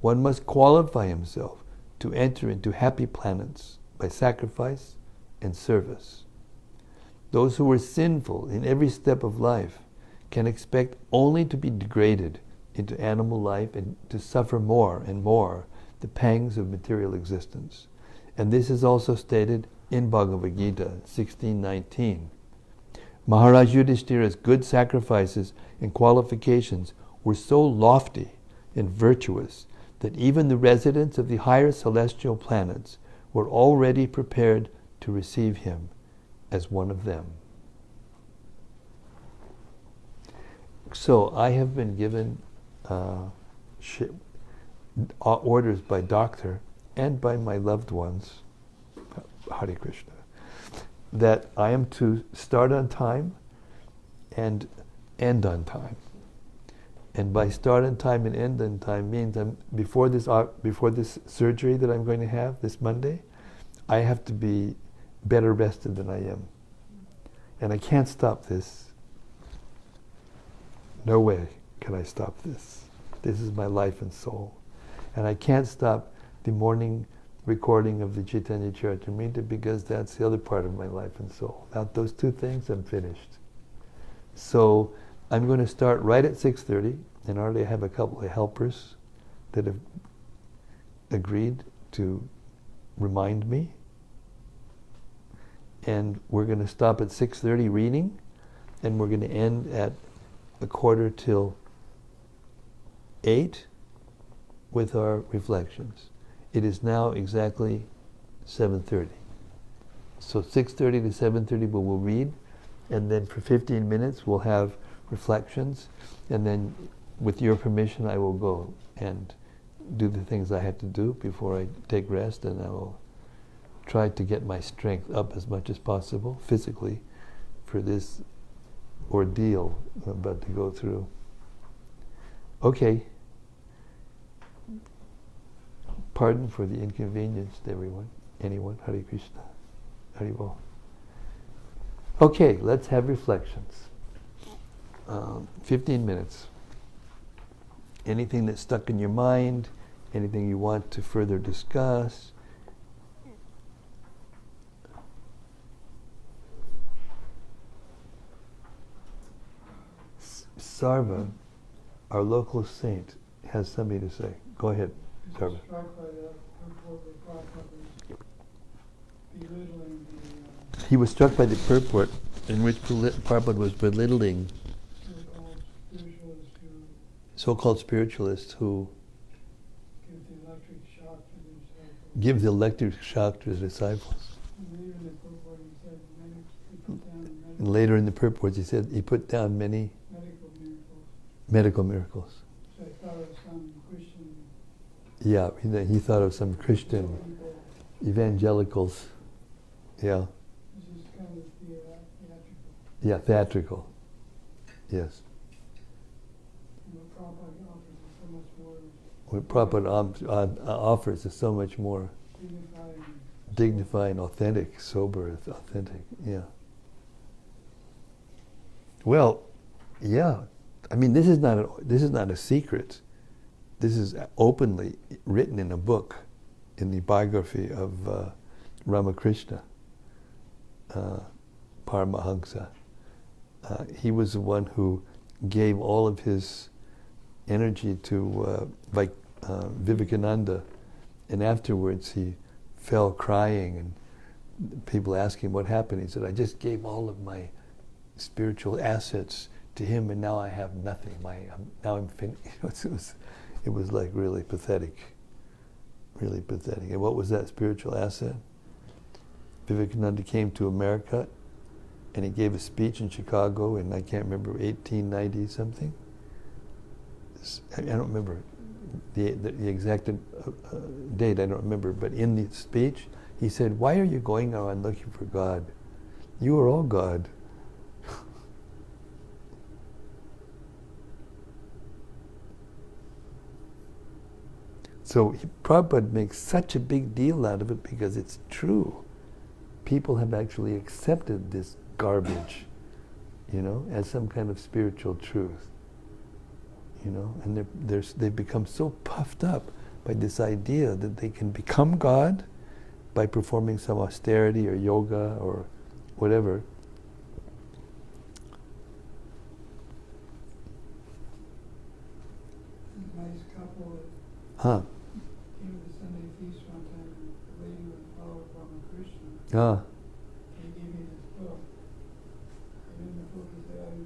One must qualify himself to enter into happy planets by sacrifice and service. Those who are sinful in every step of life can expect only to be degraded into animal life and to suffer more and more the pangs of material existence. And this is also stated in Bhagavad Gita 16:19. Maharaj Yudhishthira's good sacrifices and qualifications were so lofty and virtuous that even the residents of the higher celestial planets were already prepared to receive him as one of them. So I have been given orders by doctor and by my loved ones, Hare Krishna, that I am to start on time and end on time. And by start on time and end on time means before this surgery that I'm going to have this Monday, I have to be better rested than I am. And I can't stop this. No way can I stop this. This is my life and soul. And I can't stop the morning recording of the Chaitanya Charitamrita because that's the other part of my life and soul. Without those two things, I'm finished. So I'm going to start right at 6:30, and already I have a couple of helpers that have agreed to remind me. And we're going to stop at 6:30 reading, and we're going to end at 7:45 with our reflections. It is now exactly 7:30. So 6:30 to 7:30 we'll read, and then for 15 minutes we'll have reflections, and then with your permission I will go and do the things I have to do before I take rest, and I will try to get my strength up as much as possible physically for this ordeal I'm about to go through. Okay. Pardon for the inconvenience to everyone. Anyone? Hare Krishna. Hare Bol. Okay, let's have reflections. 15 minutes. Anything that's stuck in your mind, anything you want to further discuss. Sarva, our local saint, has something to say. Go ahead, Sarva. He was struck by the purport in which Prabhupada was belittling so-called spiritualists who give the electric shock to the disciples. And later in the purports he said he put down many medical miracles. So I thought of some Christian. Yeah, he thought of some Christian evangelicals. Yeah. This is kind of theatrical. Yeah, theatrical. Yes. What Prabhupada offers is so much more What Prabhupada offers is so much more dignified, authentic, sober, authentic. Yeah. Well, yeah. I mean, this is not a secret. This is openly written in a book, in the biography of Ramakrishna, Paramahansa. He was the one who gave all of his energy to Vivekananda, and afterwards he fell crying, and people asked him what happened. He said, "I just gave all of my spiritual assets to him, and now I have nothing. Now I'm finished." It was like really pathetic, really pathetic. And what was that spiritual asset? Vivekananda came to America, and he gave a speech in Chicago in, I can't remember, 1890 something. I don't remember the exact date. I don't remember. But in the speech, he said, "Why are you going around looking for God? You are all God." So Prabhupada makes such a big deal out of it because it's true. People have actually accepted this garbage, as some kind of spiritual truth. And they've become so puffed up by this idea that they can become God by performing some austerity or yoga or whatever. A nice couple Huh. came to the Sunday feast one time, and the lady was a follower of Ramakrishna. Ah. He gave me this book, and in the book he said, "I'm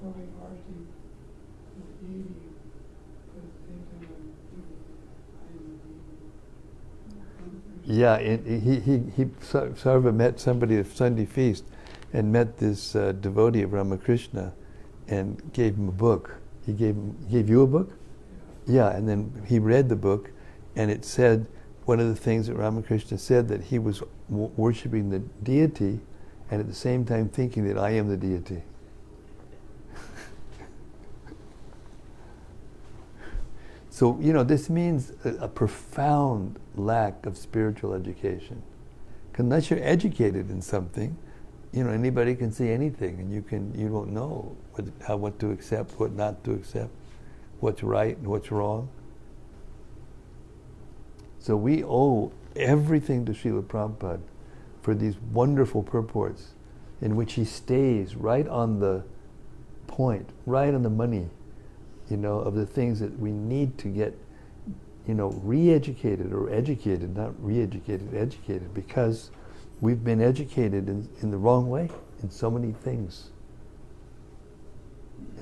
performing arti to the deity, but at the same time I am the deity." Yeah, he Sarva met somebody at Sunday feast and met this devotee of Ramakrishna and gave him a book. He gave you a book? Yeah, and then he read the book, and it said, one of the things that Ramakrishna said, that he was worshipping the deity and at the same time thinking that I am the deity. So, this means a profound lack of spiritual education. 'Cause unless you're educated in something, anybody can see anything, and you don't know what to accept, what not to accept, what's right and what's wrong. So we owe everything to Srila Prabhupada for these wonderful purports in which he stays right on the point, right on the money, of the things that we need to get, re-educated or educated, not re-educated, educated, because we've been educated in the wrong way in so many things.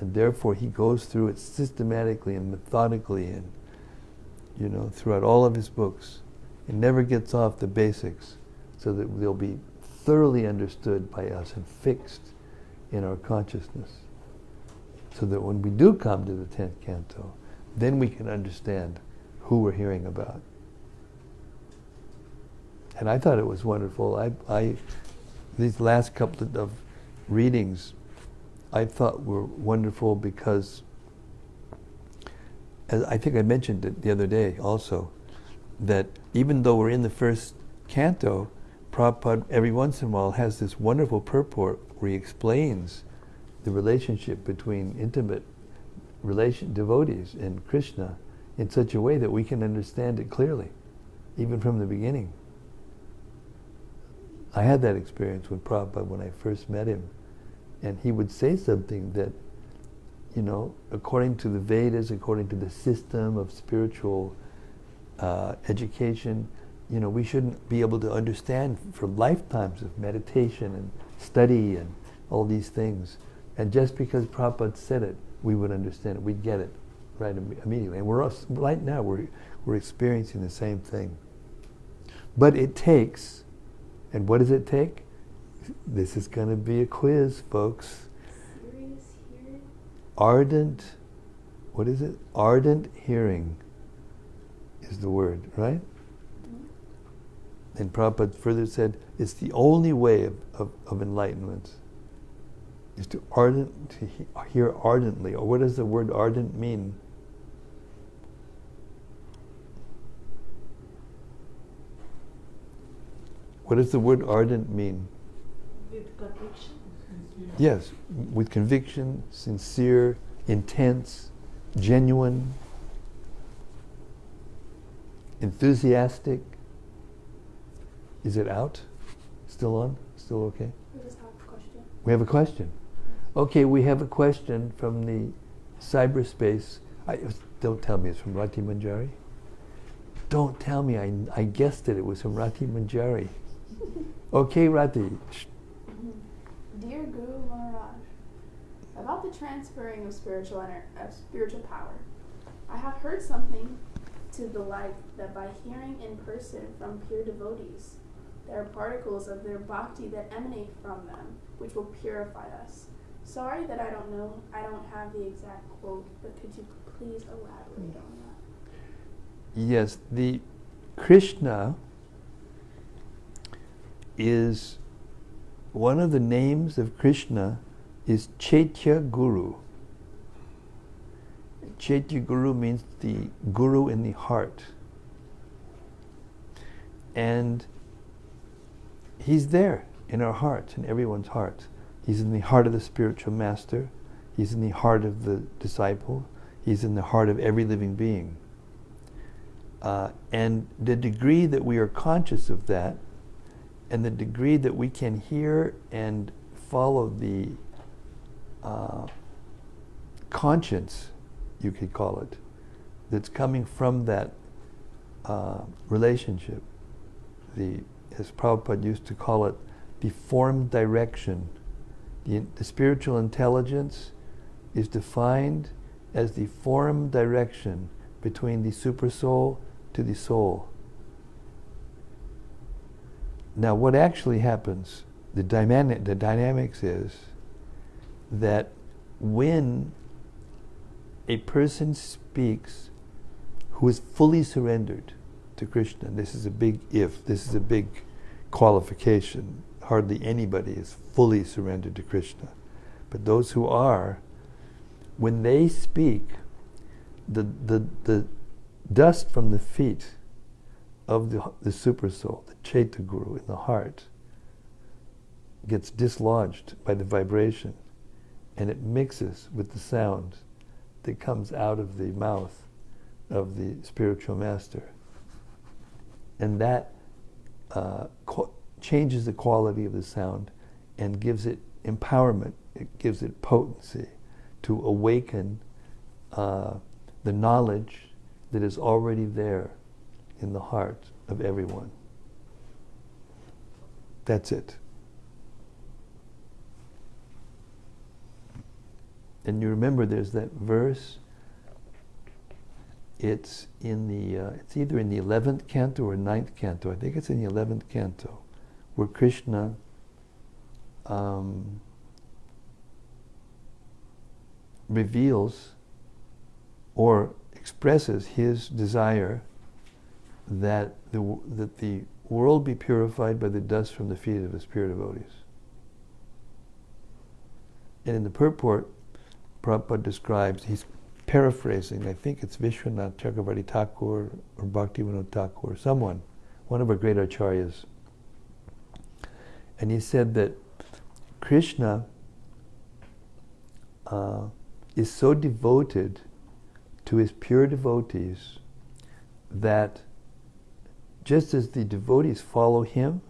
And therefore he goes through it systematically and methodically and, throughout all of his books. He never gets off the basics so that they'll be thoroughly understood by us and fixed in our consciousness. So that when we do come to the 10th canto, then we can understand who we're hearing about. And I thought it was wonderful. These last couple of readings I thought were wonderful because, as I think I mentioned it the other day also, that even though we're in the first canto, Prabhupada every once in a while has this wonderful purport where he explains the relationship between intimate devotees and Krishna in such a way that we can understand it clearly, even from the beginning. I had that experience with Prabhupada when I first met him, and he would say something that, you know, according to the Vedas, according to the system of spiritual education, you know, we shouldn't be able to understand for lifetimes of meditation and study and all these things. And just because Prabhupada said it, we would understand it, we'd get it right immediately. And right now we're experiencing the same thing. But it takes, and what does it take? This is going to be a quiz, folks. Serious hearing? Ardent, what is it? Ardent hearing is the word, right? And Prabhupada further said, it's the only way of enlightenment, is to hear ardently. Or what does the word ardent mean? What does the word ardent mean? With conviction? Yes, with conviction, sincere, intense, genuine, enthusiastic. Is it out? Still on? Still okay? We just have a question. We have a question. Okay, we have a question from the cyberspace. Don't tell me it's from Rati Manjari. Don't tell me, I guessed it was from Rati Manjari. Okay, Rati. Dear Guru Maharaj, about the transferring of spiritual power, I have heard something to the like that by hearing in person from pure devotees, there are particles of their bhakti that emanate from them, which will purify us. Sorry that I don't have the exact quote, but could you please elaborate on that? Yes, the Krishna is, one of the names of Krishna is Chaitya Guru. Chaitya Guru means the Guru in the heart. And he's there in our hearts, in everyone's heart. He's in the heart of the spiritual master. He's in the heart of the disciple. He's in the heart of every living being. And the degree that we are conscious of that, and the degree that we can hear and follow the conscience, you could call it, that's coming from that relationship, as Prabhupada used to call it, the form direction. The spiritual intelligence is defined as the form direction between the supersoul to the soul. Now, what actually happens, the dynamics is that when a person speaks who is fully surrendered to Krishna, this is a big if, this is a big qualification. Hardly anybody is fully surrendered to Krishna. But those who are, when they speak, the dust from the feet of the supersoul, the Chaitya Guru in the heart, gets dislodged by the vibration, and it mixes with the sound that comes out of the mouth of the spiritual master. And that changes the quality of the sound and gives it empowerment, it gives it potency to awaken the knowledge that is already there in the heart of everyone. That's it. And you remember there's that verse, it's in the, it's either in the 11th canto or 9th canto, I think it's in the 11th canto, where Krishna reveals or expresses his desire that the world be purified by the dust from the feet of his pure devotees. And in the purport, Prabhupada describes, he's paraphrasing, I think it's Vishwanath Chakravarti Thakur or Bhaktivinoda Thakur, someone, one of our great acharyas. And he said that Krishna is so devoted to his pure devotees that just as the devotees follow him,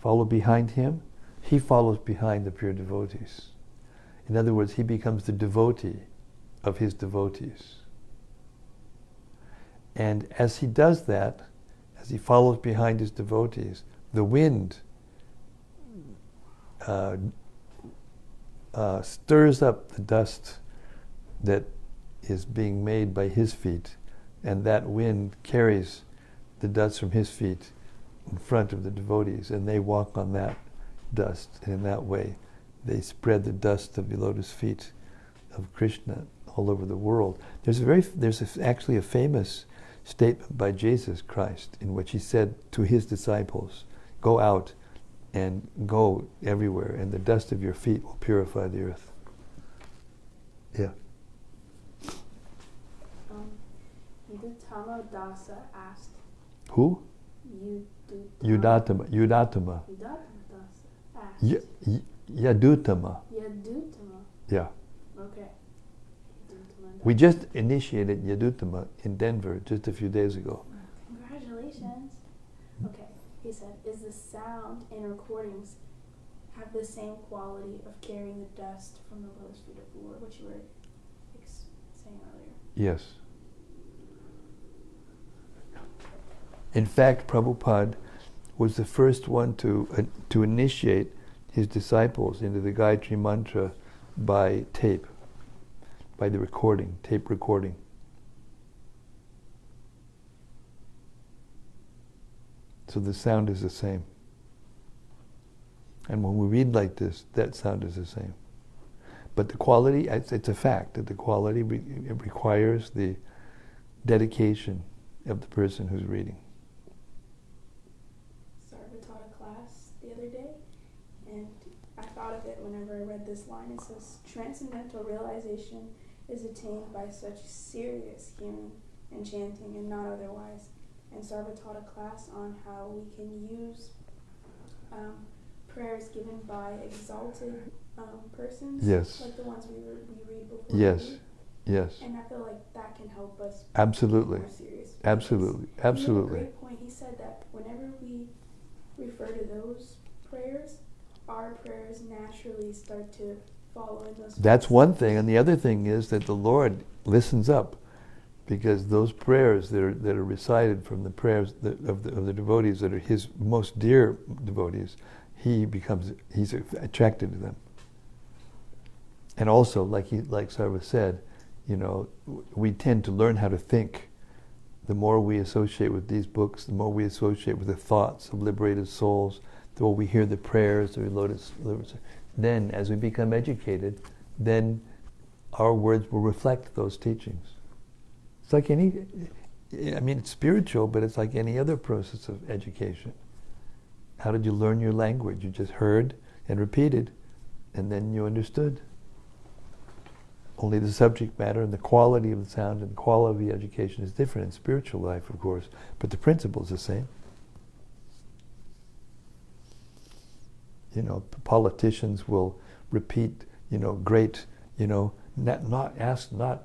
follow behind him, he follows behind the pure devotees. In other words, he becomes the devotee of his devotees. And as he does that, as he follows behind his devotees, the wind stirs up the dust that is being made by his feet, and that wind carries the dust from his feet in front of the devotees, and they walk on that dust, and in that way they spread the dust of the lotus feet of Krishna all over the world. There's actually a famous statement by Jesus Christ in which he said to his disciples, "Go out and go everywhere, and the dust of your feet will purify the earth." Yeah. Yudhatama Dasa asked. Who? Yudhatama. Yudatama. Yudhatama Dasa asked. Yadutama. Yadutama. Yeah. Okay. Yadutama We Dasa. just initiated Yadutama in Denver just a few days ago. Congratulations. Okay. He said, is the sound in recordings have the same quality of carrying the dust from the lotus feet of the Lord, which you were saying earlier? Yes. In fact, Prabhupada was the first one to initiate his disciples into the Gayatri Mantra by tape, by the recording, tape recording. So the sound is the same. And when we read like this, that sound is the same. But the quality, it's a fact that the quality it requires the dedication of the person who's reading. Sarva taught a class the other day, and I thought of it whenever I read this line. It says, transcendental realization is attained by such serious hearing and chanting and not otherwise. And Sarva taught a class on how we can use prayers given by exalted persons, Yes. like the ones we read before. Yes, yes. And I feel like that can help us Absolutely. be more serious. Absolutely, absolutely. He made a great point. He said that whenever we refer to those prayers, our prayers naturally start to follow in those. That's one thing, and the other thing is that the Lord listens up, because those prayers that are recited from the prayers of the devotees that are his most dear devotees, he's attracted to them. And also, like Sarva said, we tend to learn how to think. The more we associate with these books, the more we associate with the thoughts of liberated souls, the more we hear the prayers of lotus. Then, as we become educated, then our words will reflect those teachings. It's like it's spiritual, but it's like any other process of education. How did you learn your language? You just heard and repeated, and then you understood. Only the subject matter and the quality of the sound and the quality of the education is different in spiritual life, of course, but the principle is the same. Politicians will repeat, great, not ask not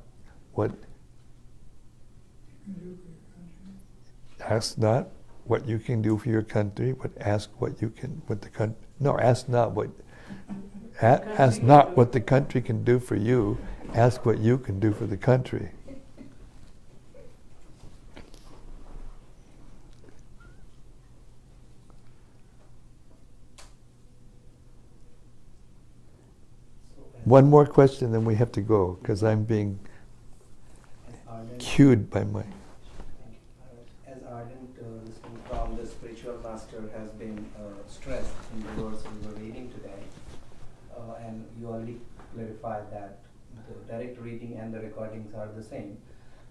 what. Ask not what you can do for your country, but ask what you can. Ask not what. Ask not what the country can do for you. Ask what you can do for the country. One more question, then we have to go, because I'm being cued by my... As ardent listening from the spiritual master has been stressed in the verse we were reading today, and you already clarified that the direct reading and the recordings are the same.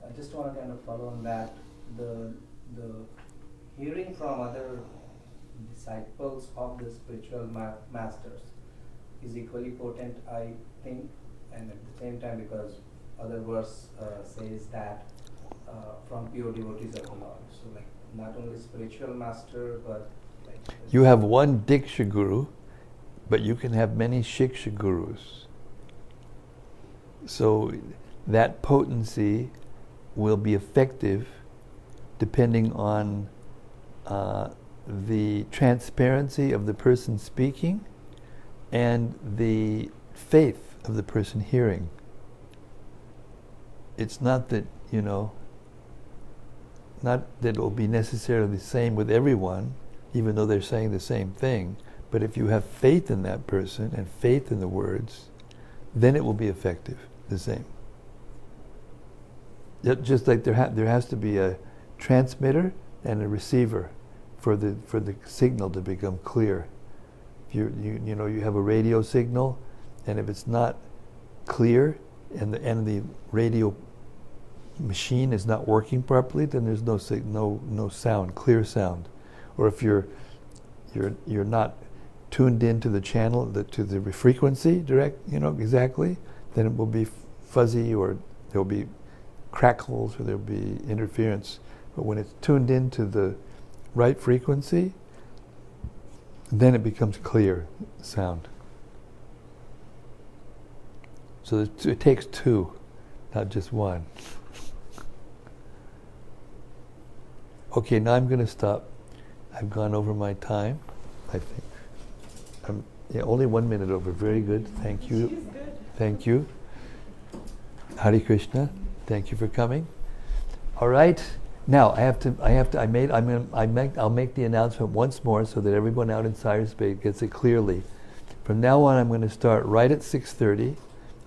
I just want to kind of follow on that. The hearing from other disciples of the spiritual masters is equally potent. I think, and at the same time, because other verse says that from pure devotees of the Lord. So like not only spiritual master, but like You have one Diksha Guru, but you can have many Shiksha Gurus. So that potency will be effective depending on the transparency of the person speaking and the faith of the person hearing. It's not that, not that it will be necessarily the same with everyone, even though they're saying the same thing, but if you have faith in that person and faith in the words, then it will be effective, the same. Just like there has to be a transmitter and a receiver for the signal to become clear. If you have a radio signal, and if it's not clear and the radio machine is not working properly, then there's no sound, clear sound. Or if you're not tuned into the channel, to the frequency direct, exactly, then it will be fuzzy, or there'll be crackles, or there'll be interference. But when it's tuned into the right frequency, then it becomes clear sound. So it takes two, not just one. Okay, now I'm going to stop. I've gone over my time, I think. Only 1 minute over. Very good. Thank you. She's good. Thank you. Hare Krishna. Thank you for coming. All right. Now I'll make the announcement once more so that everyone out in cyberspace gets it clearly. From now on, I'm going to start right at 6:30.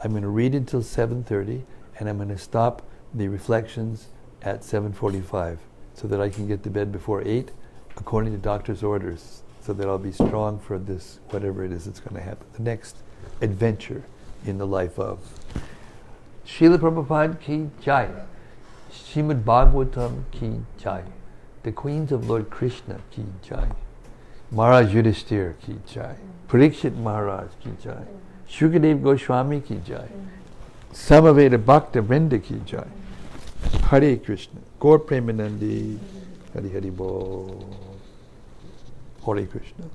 I'm going to read until 7:30, and I'm going to stop the reflections at 7:45, so that I can get to bed before 8, according to doctor's orders, so that I'll be strong for this, whatever it is that's going to happen, the next adventure in the life of. Srila Prabhupada ki jai. Srimad-Bhagavatam ki jai. The Queens of Lord Krishna ki jai. Maharaj Yudhishthir ki jai. Parikshit Maharaj ki jai. Shukadev Goswami ki jai. Samaveda Bhakta Vrinda ki jai. Hare Krishna. Gaur Premanandi. Hari Hari Bol. Hare Krishna.